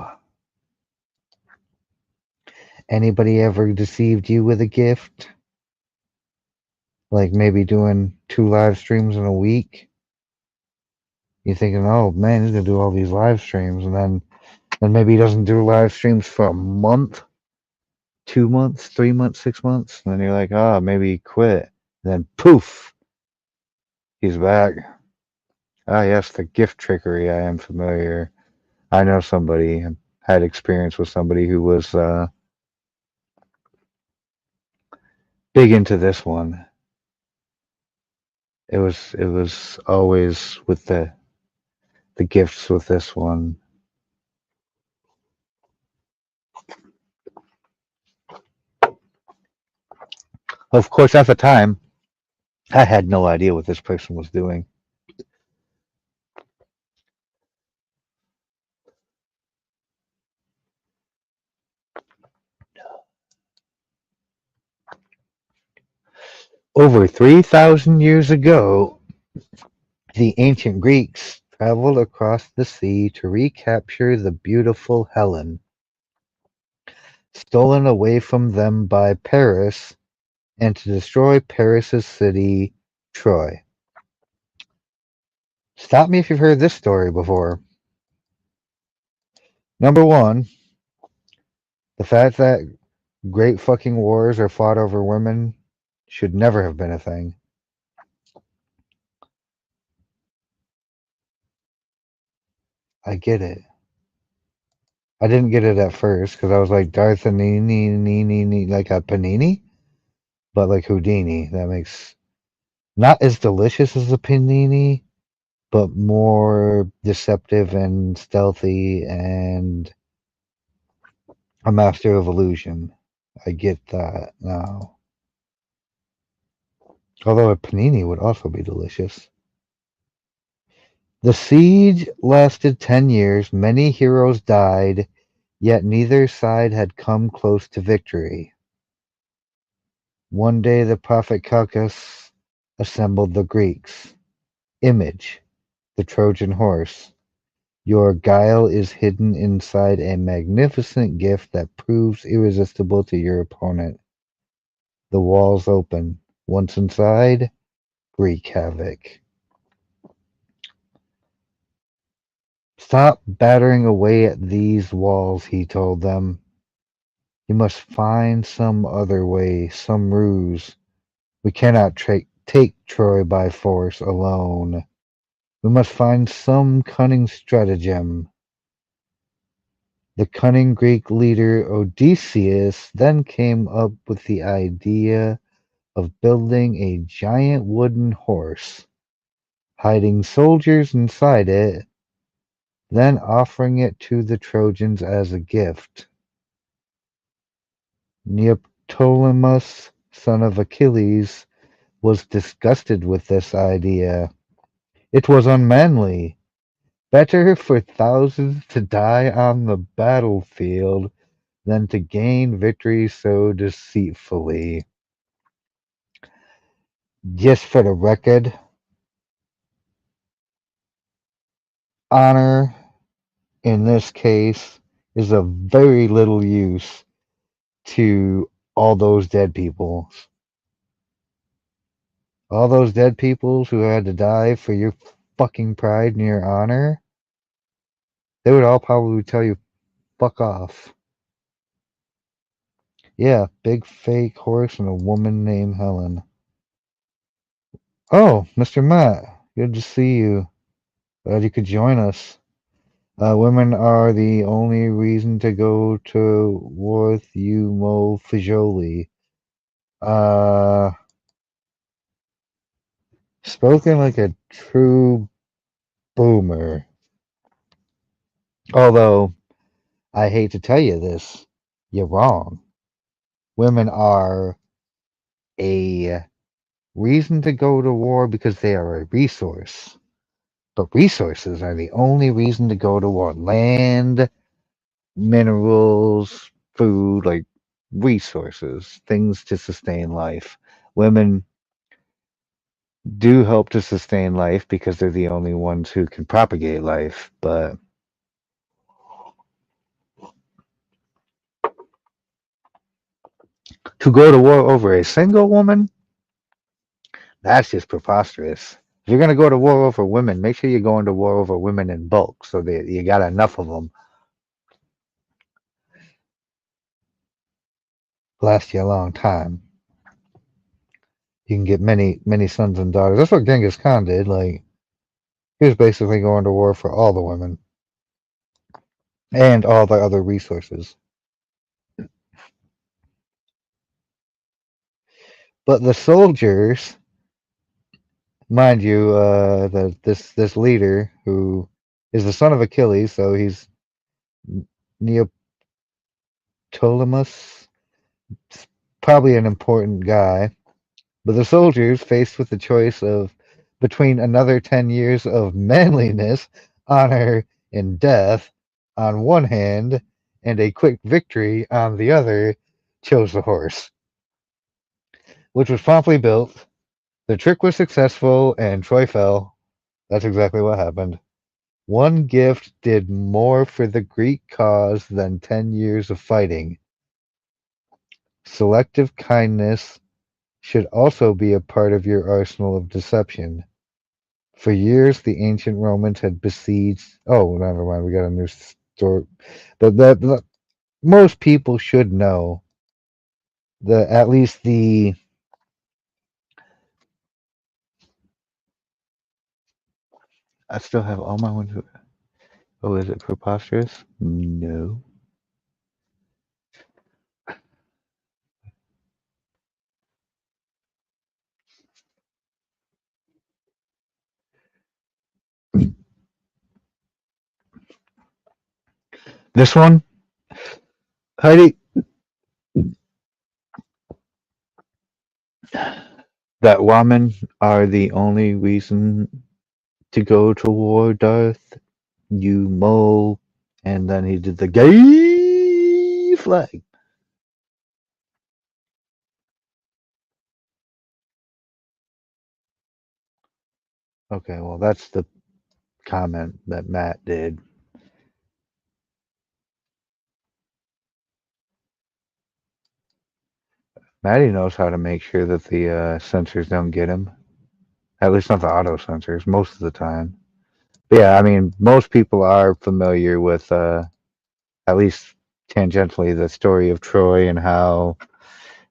Anybody ever deceived you with a gift? Like maybe doing 2 live streams in a week? You're thinking, oh man, he's gonna do all these live streams, and then maybe he doesn't do live streams for a month, 2 months, 3 months, 6 months, and then you're like, oh, maybe he quit. And then poof, he's back. Ah, yes, the gift trickery. I am familiar. I know somebody, had experience with somebody who was big into this one. It was always with the gifts with this one. Of course, at the time, I had no idea what this person was doing. Over 3,000 years ago, the ancient Greeks traveled across the sea to recapture the beautiful Helen, stolen away from them by Paris, and to destroy Paris's city, Troy. Stop me if you've heard this story before. Number one, the fact that great fucking wars are fought over women should never have been a thing. I get it. I didn't get it at first because I was like Darthanini, like a panini, but like Houdini. That makes not as delicious as a panini, but more deceptive and stealthy and a master of illusion. I get that now. Although a panini would also be delicious. The siege lasted 10 years, many heroes died, yet neither side had come close to victory. One day the prophet Caucasus assembled the Greeks. Image, the Trojan horse. Your guile is hidden inside a magnificent gift that proves irresistible to your opponent. The walls open. Once inside, wreak havoc. Stop battering away at these walls, he told them. You must find some other way, some ruse. We cannot take Troy by force alone. We must find some cunning stratagem. The cunning Greek leader Odysseus then came up with the idea of building a giant wooden horse, hiding soldiers inside it, then offering it to the Trojans as a gift. Neoptolemus, son of Achilles, was disgusted with this idea. It was unmanly. Better for thousands to die on the battlefield than to gain victory so deceitfully. Just for the record, honor in this case is of very little use to all those dead people. All those dead peoples who had to die for your fucking pride and your honor, they would all probably tell you, fuck off. Yeah, big fake horse and a woman named Helen. Oh, Mr. Matt, good to see you. Glad you could join us. Women are the only reason to go to war with you, Mo Fajoli. Uh, Spoken like a true boomer. Although, I hate to tell you this, you're wrong. Women are a reason to go to war because they are a resource. But resources are the only reason to go to war. Land, minerals, food, like resources, things to sustain life. Women do help to sustain life because they're the only ones who can propagate life. But to go to war over a single woman, that's just preposterous. If you're going to go to war over women, make sure you're going to war over women in bulk so that you got enough of them. Last you a long time. You can get many sons and daughters. That's what Genghis Khan did. Like, he was basically going to war for all the women and all the other resources. But the soldiers, mind you, this leader who is the son of Achilles, so he's Neoptolemus, probably an important guy. But the soldiers, faced with the choice of between another 10 years of manliness, honor, and death on one hand, and a quick victory on the other, chose the horse, which was promptly built. The trick was successful, and Troy fell. That's exactly what happened. One gift did more for the Greek cause than 10 years of fighting. Selective kindness should also be a part of your arsenal of deception. For years, the ancient Romans had besieged. Oh, never mind. We got a new story. But most people should know that at least the. I still have all my ones. Oh, is it preposterous? No. This one, Heidi, that women are the only reason to go to war, Darth. You mow, and then he did the gay flag. Okay, well, that's the comment that Matt did. Matty knows how to make sure that the sensors don't get him. At least not the auto sensors, most of the time. But yeah, I mean, most people are familiar with, at least tangentially, the story of Troy and how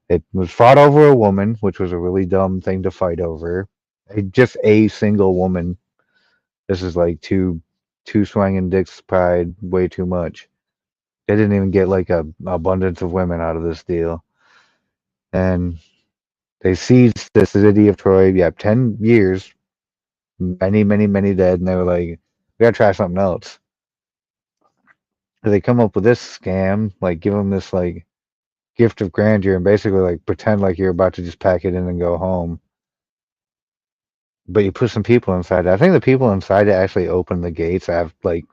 it was fought over a woman, which was a really dumb thing to fight over. Just a single woman. This is like two swinging dicks pride, way too much. They didn't even get like a abundance of women out of this deal. And they seized the city of Troy. Yeah, 10 years, many dead, and they were like, we gotta try something else. So they come up with this scam, like give them this like gift of grandeur and basically like pretend like you're about to just pack it in and go home. But you put some people inside it. I think the people inside it actually opened the gates like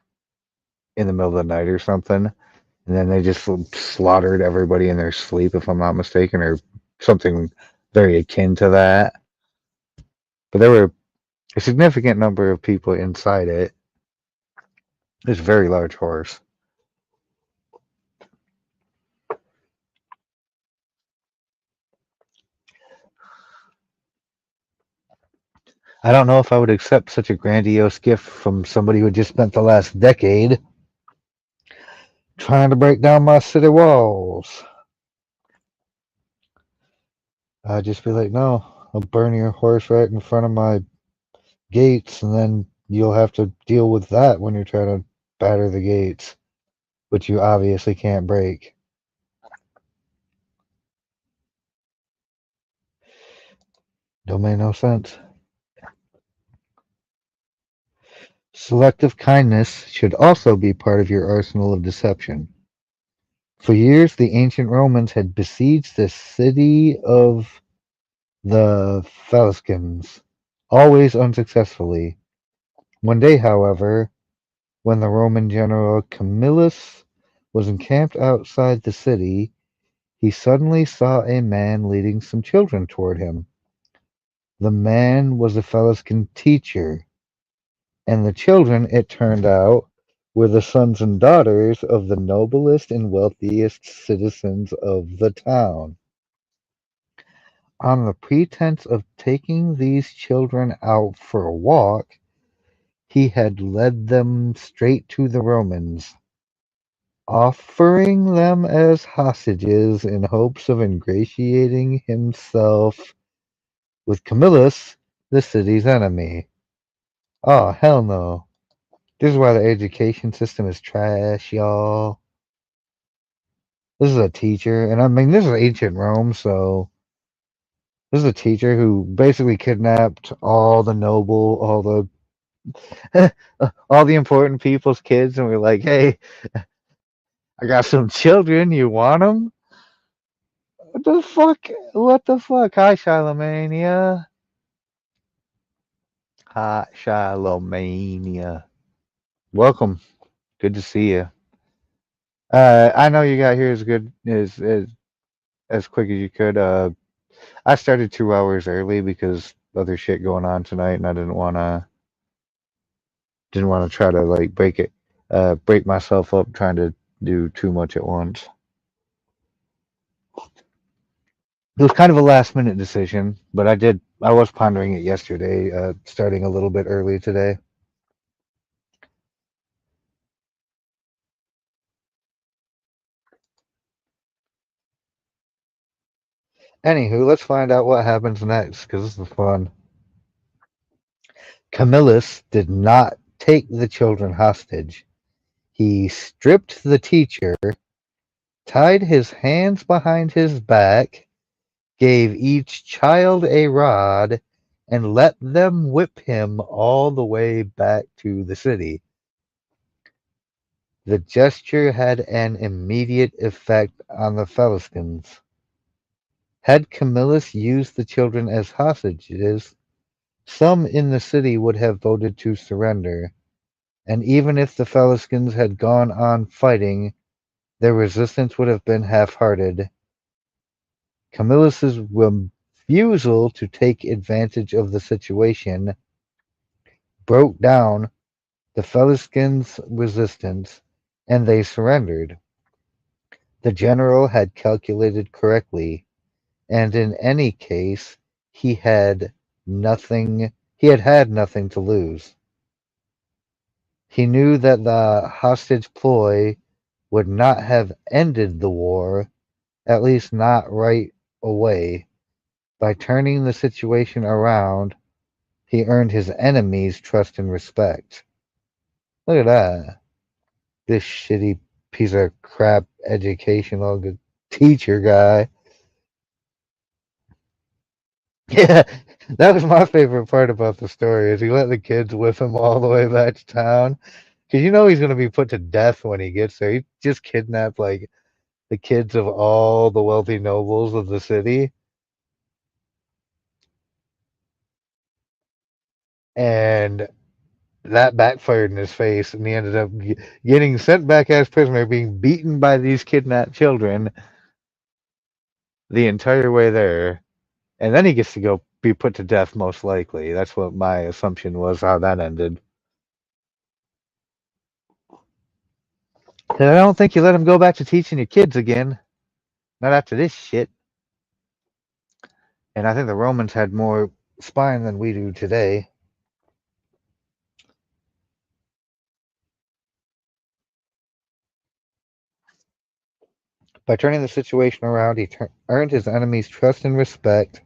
in the middle of the night or something. And then they just slaughtered everybody in their sleep, if I'm not mistaken, or something very akin to that. But there were a significant number of people inside it. It's a very large horse. I don't know if I would accept such a grandiose gift from somebody who just spent the last decade trying to break down my city walls. I'd just be like, no, I'll burn your horse right in front of my gates, and then you'll have to deal with that when you're trying to batter the gates, which you obviously can't break. Don't make no sense. Selective kindness should also be part of your arsenal of deception. For years, the ancient Romans had besieged the city of the Philistines, always unsuccessfully. One day, however, when the Roman general Camillus was encamped outside the city, he suddenly saw a man leading some children toward him. The man was a Phalascan teacher, and the children, it turned out, were the sons and daughters of the noblest and wealthiest citizens of the town. On the pretense of taking these children out for a walk, he had led them straight to the Romans, offering them as hostages in hopes of ingratiating himself with Camillus, the city's enemy. Oh, hell no. This is why the education system is trash, y'all. This is a teacher, and I mean, this is ancient Rome, so this is a teacher who basically kidnapped all the noble, all the important people's kids, and we're like, hey, I got some children, you want them? What the fuck? What the fuck? Hi, Charlemagne. Hi, Charlemagne. Welcome. Good to see you. I know you got here as good as quick as you could. I started 2 hours early because other shit going on tonight, and I didn't wanna try to like break myself up trying to do too much at once. It was kind of a last minute decision, but I was pondering it yesterday, starting a little bit early today. Anywho, let's find out what happens next because this is fun. Camillus did not take the children hostage. He stripped the teacher, tied his hands behind his back, gave each child a rod, and let them whip him all the way back to the city. The gesture had an immediate effect on the Philistines. Had Camillus used the children as hostages, some in the city would have voted to surrender, and even if the Philistines had gone on fighting, their resistance would have been half-hearted. Camillus's refusal to take advantage of the situation broke down the Philistines' resistance, and they surrendered. The general had calculated correctly, and in any case he had had nothing to lose. He knew that the hostage ploy would not have ended the war, at least not right away. By turning the situation around, he earned his enemies' trust and respect. Look at that. This shitty piece of crap educational teacher guy. Yeah, that was my favorite part about the story is he let the kids whip him all the way back to town. Because you know he's going to be put to death when he gets there. He just kidnapped like the kids of all the wealthy nobles of the city. And that backfired in his face, and he ended up getting sent back as prisoner, being beaten by these kidnapped children the entire way there. And then he gets to go be put to death, most likely. That's what my assumption was, how that ended. And I don't think you let him go back to teaching your kids again. Not after this shit. And I think the Romans had more spine than we do today. By turning the situation around, he earned his enemies' trust and respect,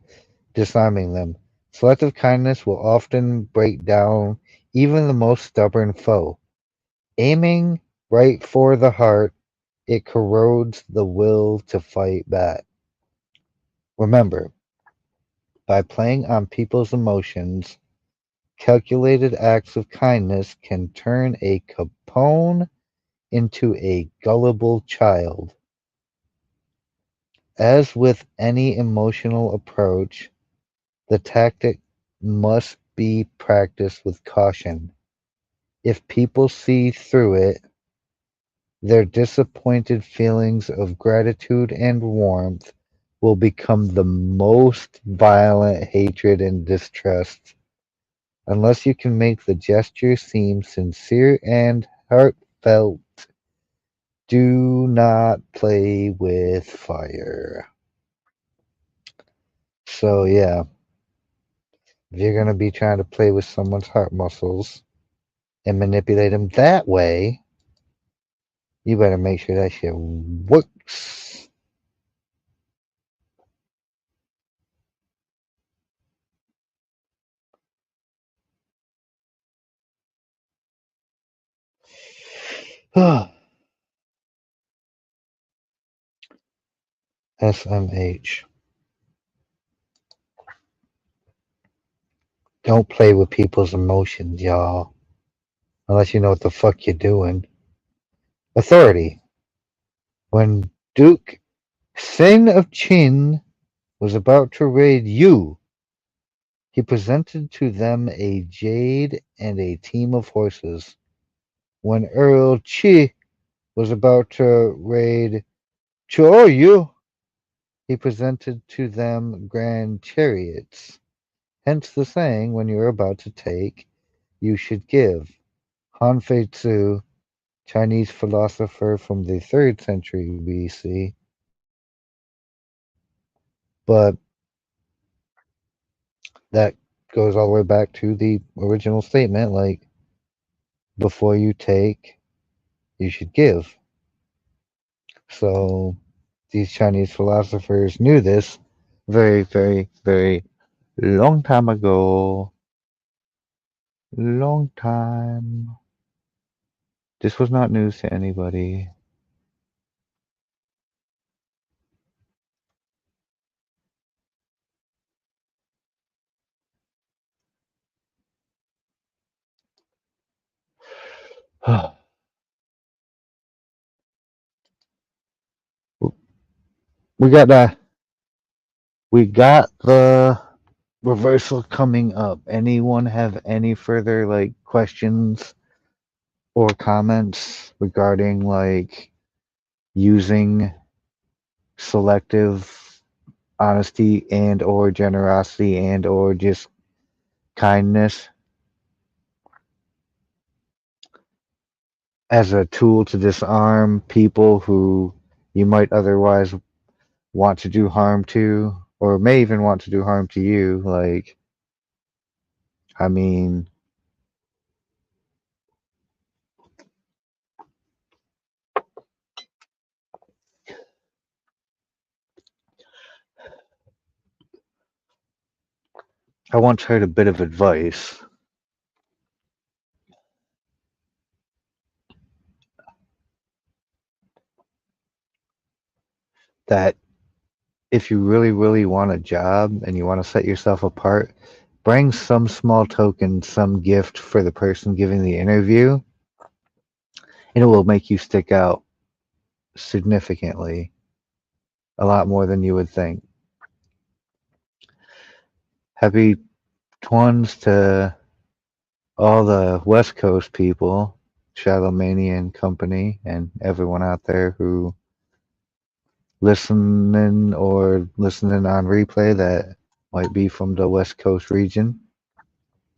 disarming them. Selective kindness will often break down even the most stubborn foe. Aiming right for the heart, it corrodes the will to fight back. Remember, by playing on people's emotions, calculated acts of kindness can turn a Capone into a gullible child. As with any emotional approach, the tactic must be practiced with caution. If people see through it, their disappointed feelings of gratitude and warmth will become the most violent hatred and distrust. Unless you can make the gesture seem sincere and heartfelt, do not play with fire. So, yeah, if you're going to be trying to play with someone's heart muscles and manipulate them that way, you better make sure that shit works. SMH. Don't play with people's emotions, y'all. Unless you know what the fuck you're doing. Authority. When Duke Sin of Qin was about to raid you, he presented to them a jade and a team of horses. When Earl Chi was about to raid Choyu, he presented to them grand chariots. Hence the saying, when you are about to take, you should give. Han Fei Tzu, Chinese philosopher from the 3rd century BC. But that goes all the way back to the original statement, like, before you take, you should give. So these Chinese philosophers knew this very, very, very long time ago. Long time. This was not news to anybody. we got the we got the reversal coming up. Anyone have any further like questions or comments regarding like using selective honesty and or generosity and or just kindness as a tool to disarm people who you might otherwise want to do harm to or may even want to do harm to you? Like, I mean, I once heard a bit of advice that if you really, really want a job and you want to set yourself apart, bring some small token, some gift for the person giving the interview, and it will make you stick out significantly, a lot more than you would think. Happy ones to all the West Coast people, Shadowmania and company, and everyone out there who listening on replay that might be from the West Coast region.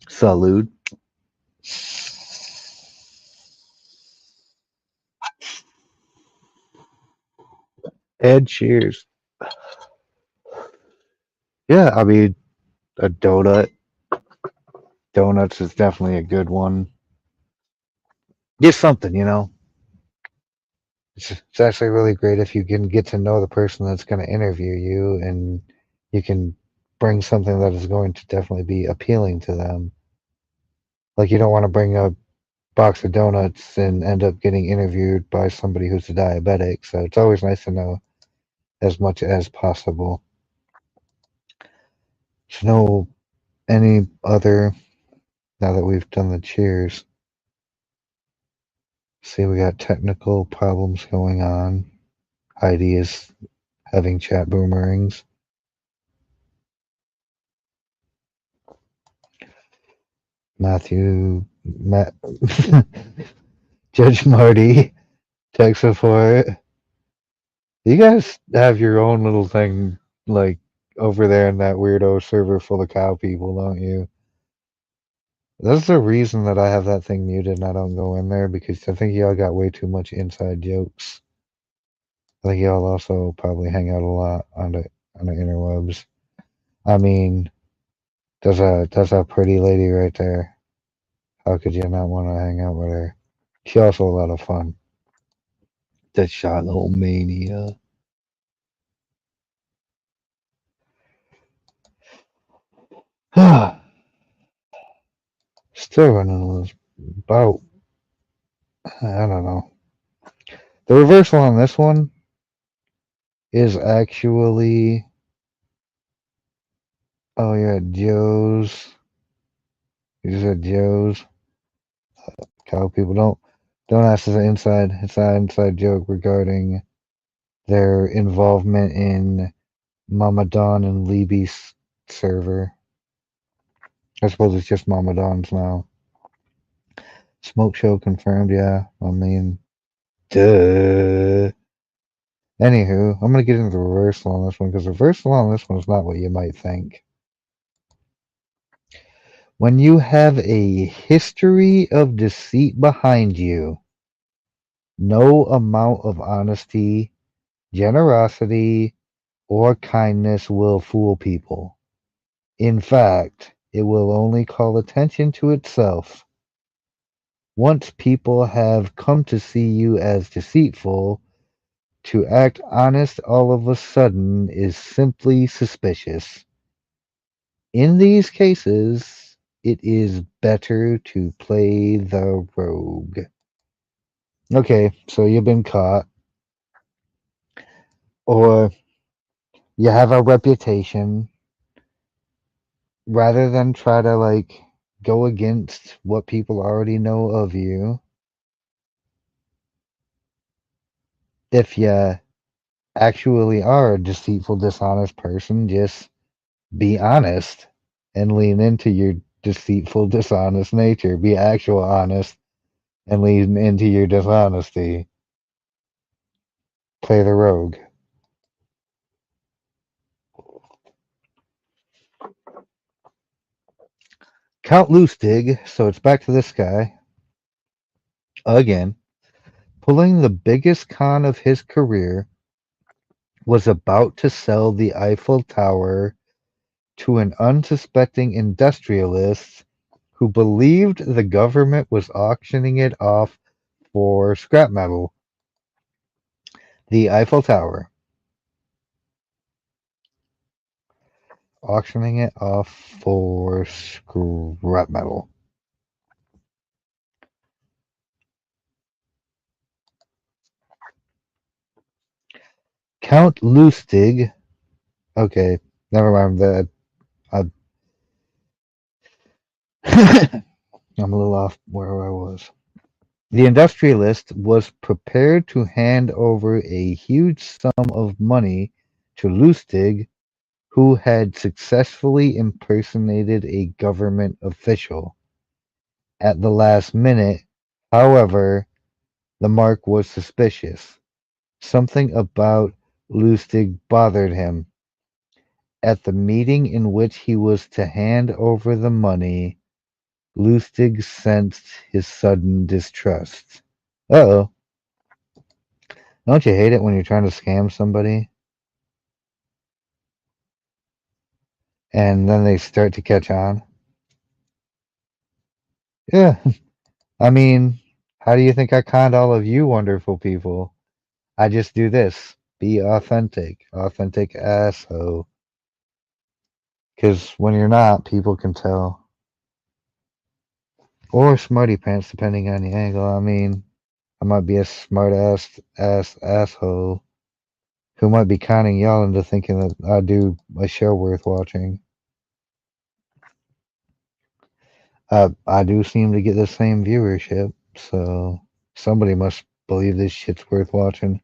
Salute. And cheers. Yeah, I mean, a donut. Donuts is definitely a good one. Just something, you know. It's actually really great if you can get to know the person that's going to interview you and you can bring something that is going to definitely be appealing to them. Like, you don't want to bring a box of donuts and end up getting interviewed by somebody who's a diabetic. So it's always nice to know as much as possible. To know any other, now that we've done the cheers, see, we got technical problems going on. Heidi is having chat boomerangs. Matthew Matt, Judge Marty, tech support. You guys have your own little thing, like, over there in that weirdo server full of cow people, don't you? That's the reason that I have that thing muted and I don't go in there, because I think y'all got way too much inside jokes. I think y'all also probably hang out a lot on the interwebs. I mean, there's a pretty lady right there. How could you not want to hang out with her? She's also a lot of fun. That shot little mania. Still running this about, I don't know. The reversal on this one is actually, oh yeah, Joe's. You said Joe's. Cow people don't ask us inside. It's not an inside joke regarding their involvement in Mama Don and Libby's server. I suppose it's just Mama Don's now. Smoke show confirmed, yeah. I mean, duh. Anywho, I'm gonna get into the reversal on this one, because the reversal on this one is not what you might think. When you have a history of deceit behind you, no amount of honesty, generosity, or kindness will fool people. In fact, it will only call attention to itself. Once people have come to see you as deceitful, to act honest all of a sudden is simply suspicious. In these cases, it is better to play the rogue. Okay, so you've been caught, or you have a reputation. Rather than try to, like, go against what people already know of you, if you actually are a deceitful, dishonest person, just be honest and lean into your deceitful, dishonest nature. Be actual honest and lean into your dishonesty. Play the rogue. Count Lustig, so it's back to this guy again, pulling the biggest con of his career, was about to sell the Eiffel Tower to an unsuspecting industrialist who believed the government was auctioning it off for scrap metal. The Eiffel Tower. Auctioning it off for scrap metal. Count Lustig. Okay, never mind that. I'm a little off where I was. The industrialist was prepared to hand over a huge sum of money to Lustig, who had successfully impersonated a government official. At the last minute, however, the mark was suspicious. Something about Lustig bothered him. At the meeting in which he was to hand over the money, Lustig sensed his sudden distrust. Uh-oh. Don't you hate it when you're trying to scam somebody and then they start to catch on? Yeah. I mean, how do you think I conned all of you wonderful people? I just do this. Be authentic. Authentic asshole. Because when you're not, people can tell. Or smarty pants, depending on the angle. I mean, I might be a smart asshole who might be conning y'all into thinking that I do a show worth watching. I do seem to get the same viewership, so somebody must believe this shit's worth watching.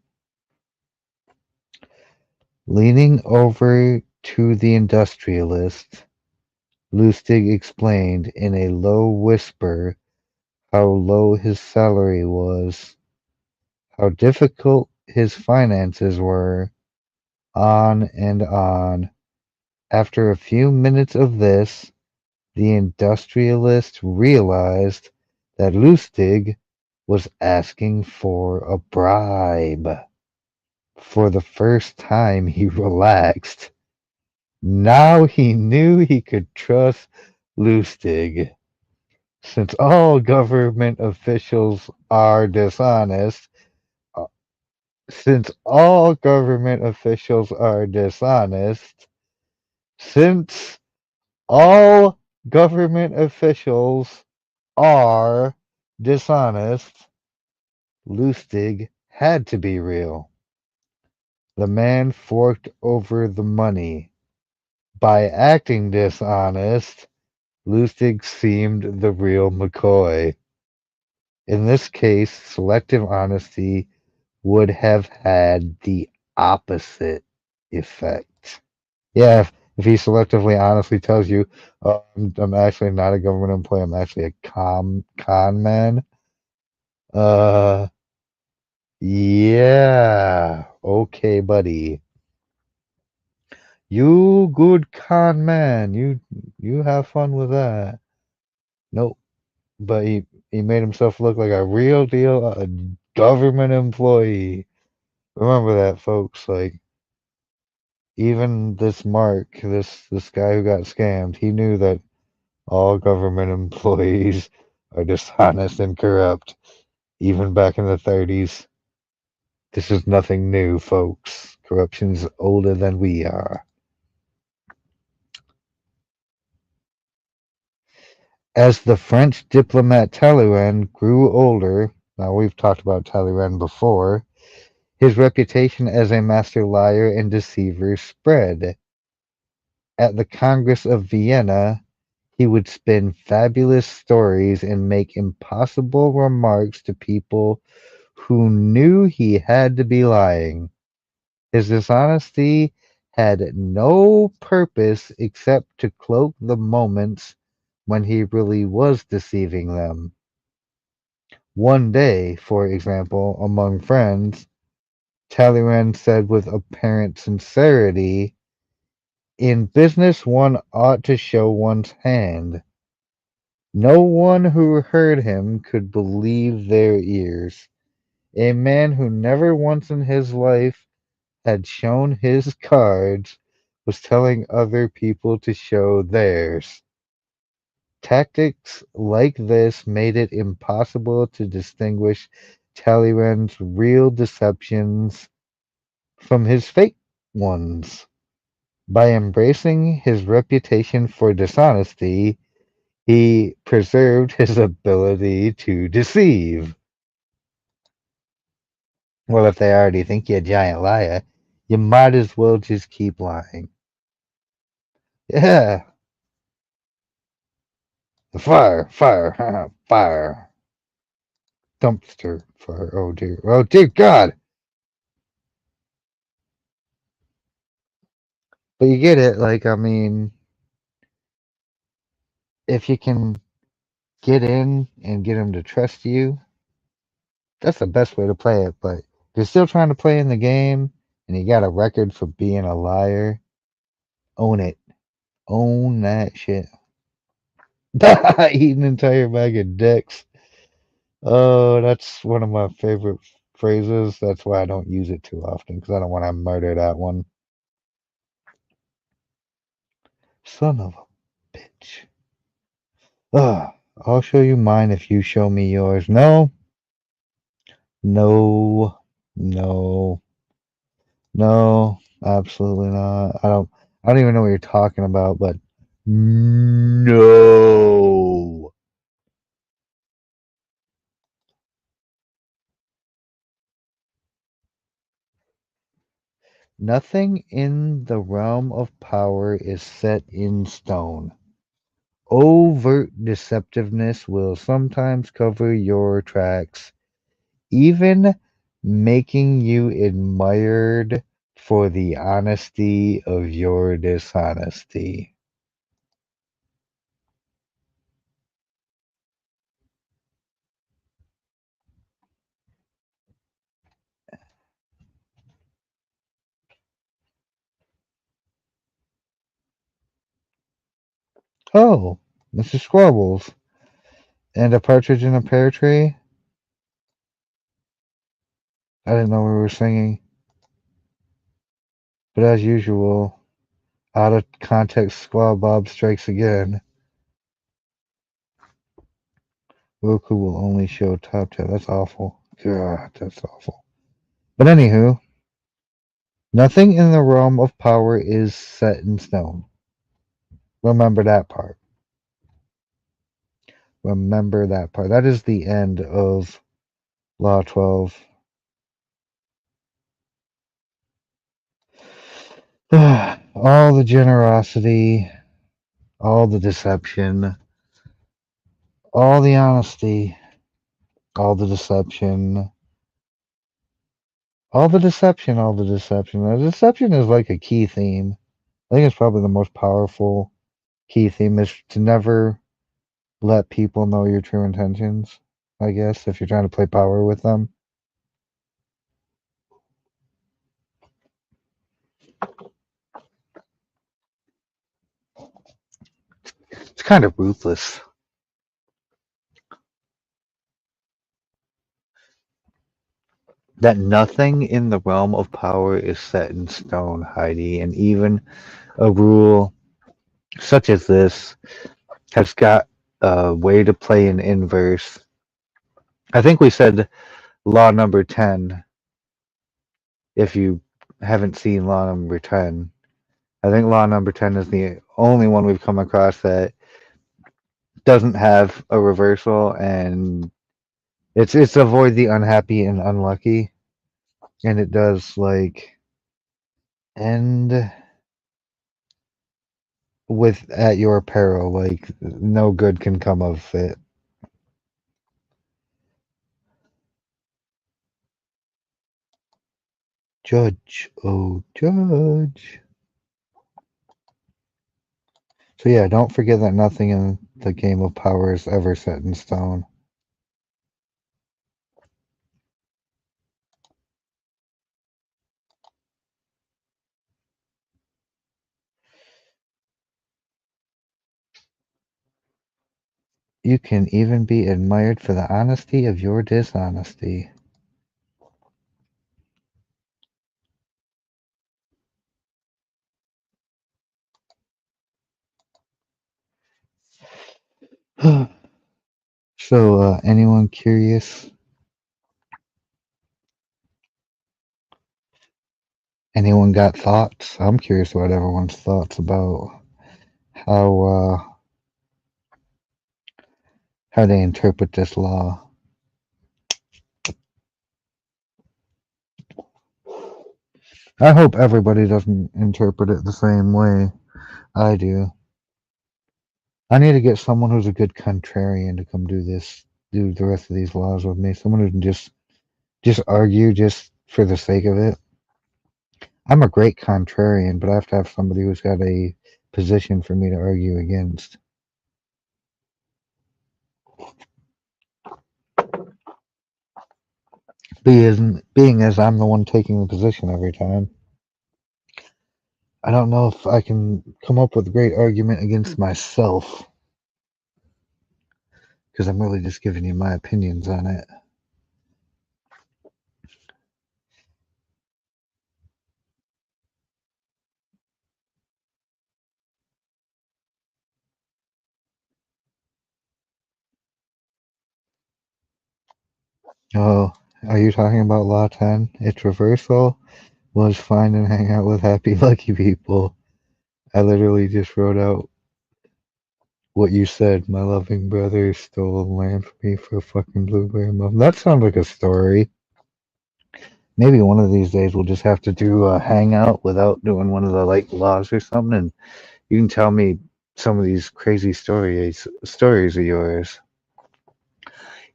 Leaning over to the industrialist, Lustig explained in a low whisper how low his salary was, how difficult his finances were, on and on. After a few minutes of this, the industrialist realized that Lustig was asking for a bribe. For the first time, he relaxed. Now he knew he could trust Lustig. Since all government officials are dishonest, uh, since all government officials are dishonest, since all government officials are dishonest, Lustig had to be real. The man forked over the money. By acting dishonest, Lustig seemed the real McCoy. In this case, selective honesty would have had the opposite effect. Yeah, if he selectively honestly tells you, I'm actually not a government employee, I'm actually a con man. Uh, yeah, okay, buddy. You good con man. You have fun with that. Nope. But he made himself look like a real deal a government employee. Remember that, folks. Like even this Mark, this guy who got scammed, he knew that all government employees are dishonest and corrupt. Even back in the 30s. This is nothing new, folks. Corruption's older than we are. As the French diplomat Talleyrand grew older, now we've talked about Talleyrand before, his reputation as a master liar and deceiver spread. At the Congress of Vienna, he would spin fabulous stories and make impossible remarks to people who knew he had to be lying. His dishonesty had no purpose except to cloak the moments when he really was deceiving them. One day, for example, among friends, Talleyrand said with apparent sincerity, "In business one ought to show one's hand." No one who heard him could believe their ears. A man who never once in his life had shown his cards was telling other people to show theirs. Tactics like this made it impossible to distinguish Talleyrand's real deceptions from his fake ones. By embracing his reputation for dishonesty, he preserved his ability to deceive. Well, if they already think you're a giant liar, you might as well just keep lying. Yeah, fire, fire, fire. Dumpster fire. Oh dear God. But you get it. Like, I mean, if you can get in and get them to trust you, that's the best way to play it. But if you're still trying to play in the game and you got a record for being a liar, own it. Own that shit. Eat an entire bag of dicks. Oh, that's one of my favorite phrases. That's why I don't use it too often because I don't want to murder that one. Son of a bitch. Ugh. I'll show you mine if you show me yours. No, no, no, no, absolutely not. I don't even know what you're talking about, but no. Nothing in the realm of power is set in stone. Overt deceptiveness will sometimes cover your tracks, even making you admired for the honesty of your dishonesty. Oh, Mr. Squabbles. And a partridge in a pear tree? I didn't know we were singing. But as usual, out of context Squaw Bob strikes again. Roku will only show top 10. That's awful. God, that's awful. But anywho, nothing in the realm of power is set in stone. Remember that part. Remember that part. That is the end of Law 12. All the generosity, all the deception, all the honesty, all the deception, all the deception, all the deception. The deception is like a key theme. I think it's probably the most powerful key theme is to never let people know your true intentions, I guess, if you're trying to play power with them. It's kind of ruthless. That nothing in the realm of power is set in stone, Heidi, and even a rule such as this has got a way to play in inverse. I think we said law number 10. If you haven't seen law number 10, I think law number 10 is the only one we've come across that doesn't have a reversal, and it's avoid the unhappy and unlucky, and it does like end with at your peril, like no good can come of it. Judge, oh judge. So yeah, don't forget that nothing in the game of power is ever set in stone. You can even be admired for the honesty of your dishonesty. So, anyone curious? Anyone got thoughts? I'm curious about everyone's thoughts about how how they interpret this law. I hope everybody doesn't interpret it the same way I do. I need to get someone who's a good contrarian to come do the rest of these laws with me. Someone who can just argue just for the sake of it. I'm a great contrarian, but I have to have somebody who's got a position for me to argue against. Being as I'm the one taking the position every time, I don't know if I can come up with a great argument against myself because I'm really just giving you my opinions on it. Oh, are you talking about Law 10? Its reversal was find and hang out with happy, lucky people. I literally just wrote out what you said. My loving brother stole land from me for a fucking blueberry muffin. That sounds like a story. Maybe one of these days we'll just have to do a hangout without doing one of the like laws or something, and you can tell me some of these crazy stories of yours.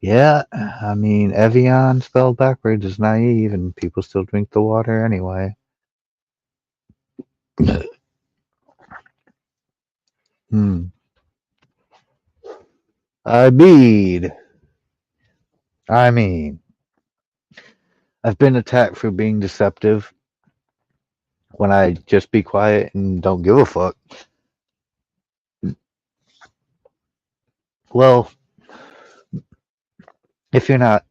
Yeah, I mean Evian spelled backwards is naive, and people still drink the water anyway. Hmm. I mean, I mean, I've been attacked for being deceptive when I just be quiet and don't give a fuck. Well, if you're not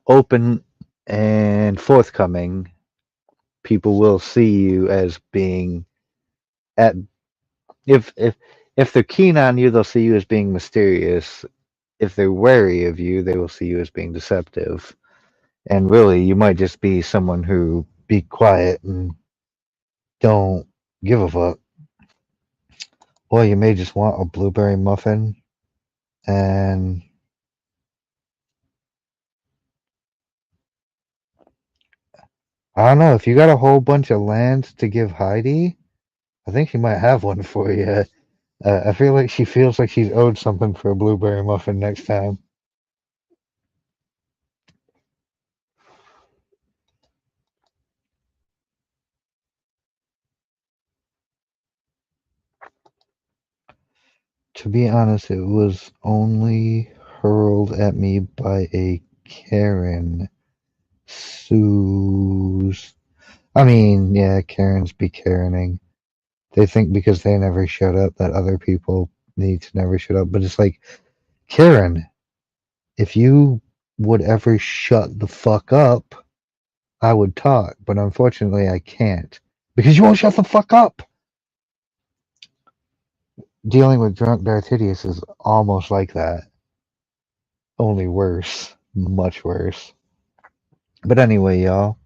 open and forthcoming, people will see you as being at if if if they're keen on you, they'll see you as being mysterious. If they're wary of you, they will see you as being deceptive. And really, you might just be someone who be quiet and don't give a fuck. Or you may just want a blueberry muffin. And I don't know, if you got a whole bunch of land to give Heidi, I think she might have one for you. I feel like she feels like she's owed something for a blueberry muffin next time. To be honest, it was only hurled at me by a Karen. Sue's. I mean, yeah, Karens be Karening. They think because they never shut up that other people need to never shut up. But it's like, Karen, if you would ever shut the fuck up, I would talk. But unfortunately, I can't. Because you won't shut the fuck up! Dealing with drunk Darth Hideous is almost like that. Only worse. Much worse. But anyway, y'all,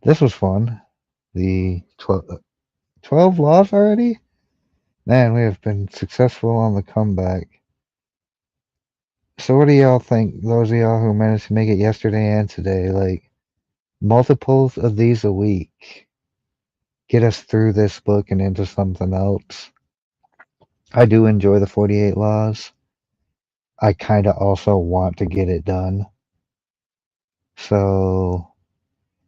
this was fun. The 12 laws already? Man, we have been successful on the comeback. So what do y'all think, those of y'all who managed to make it yesterday and today, like, multiples of these a week, get us through this book and into something else? I do enjoy the 48 Laws. I kind of also want to get it done. So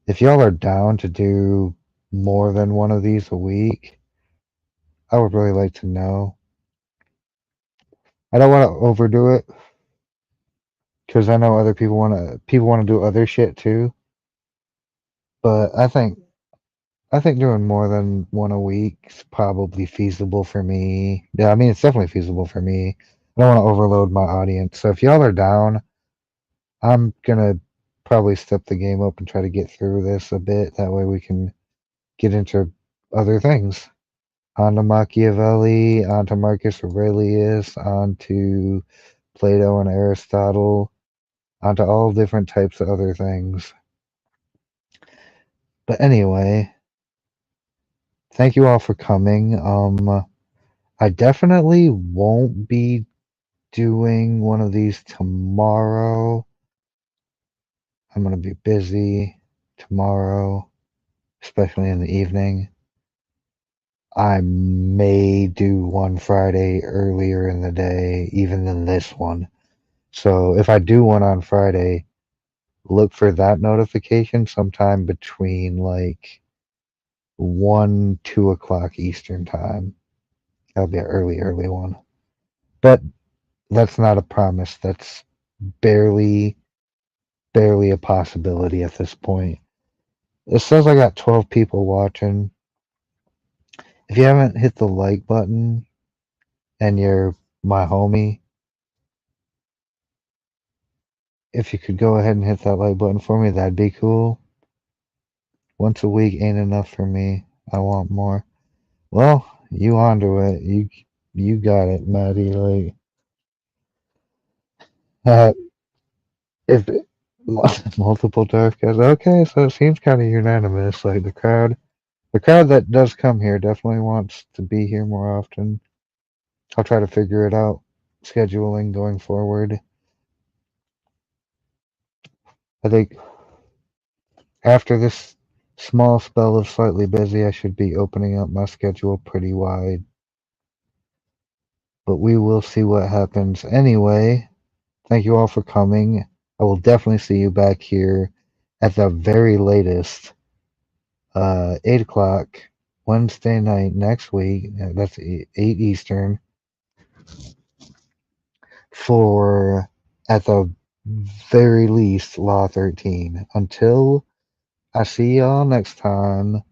if y'all are down to do more than one of these a week, I would really like to know. I don't want to overdo it because I know other people want to do other shit too. But I think doing more than one a week is probably feasible for me. Yeah, I mean it's definitely feasible for me. I don't want to overload my audience. So if y'all are down, I'm gonna probably step the game up and try to get through this a bit. That way we can get into other things. On to Machiavelli, on to Marcus Aurelius, on to Plato and Aristotle, on to all different types of other things. But anyway, thank you all for coming. I definitely won't be doing one of these tomorrow. I'm gonna be busy tomorrow, especially in the evening. I may do one Friday earlier in the day, even than this one. So if I do one on Friday, look for that notification sometime between like 1, 2 o'clock Eastern time. That'll be an early one. But that's not a promise. That's barely, barely a possibility at this point. It says I got 12 people watching. If you haven't hit the like button and you're my homie, if you could go ahead and hit that like button for me, that'd be cool. Once a week ain't enough for me. I want more. Well, you onto it. You got it, Maddie. Like, uh, if multiple dark guys. Okay, so it seems kind of unanimous. Like the crowd that does come here definitely wants to be here more often. I'll try to figure it out. Scheduling going forward. I think after this small spell of slightly busy, I should be opening up my schedule pretty wide. But we will see what happens. Anyway, thank you all for coming. I will definitely see you back here at the very latest, 8 o'clock Wednesday night next week. That's 8 Eastern for, at the very least, Law 13. Until I see y'all next time,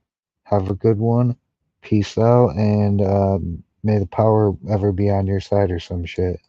have a good one. Peace out, and may the power ever be on your side or some shit.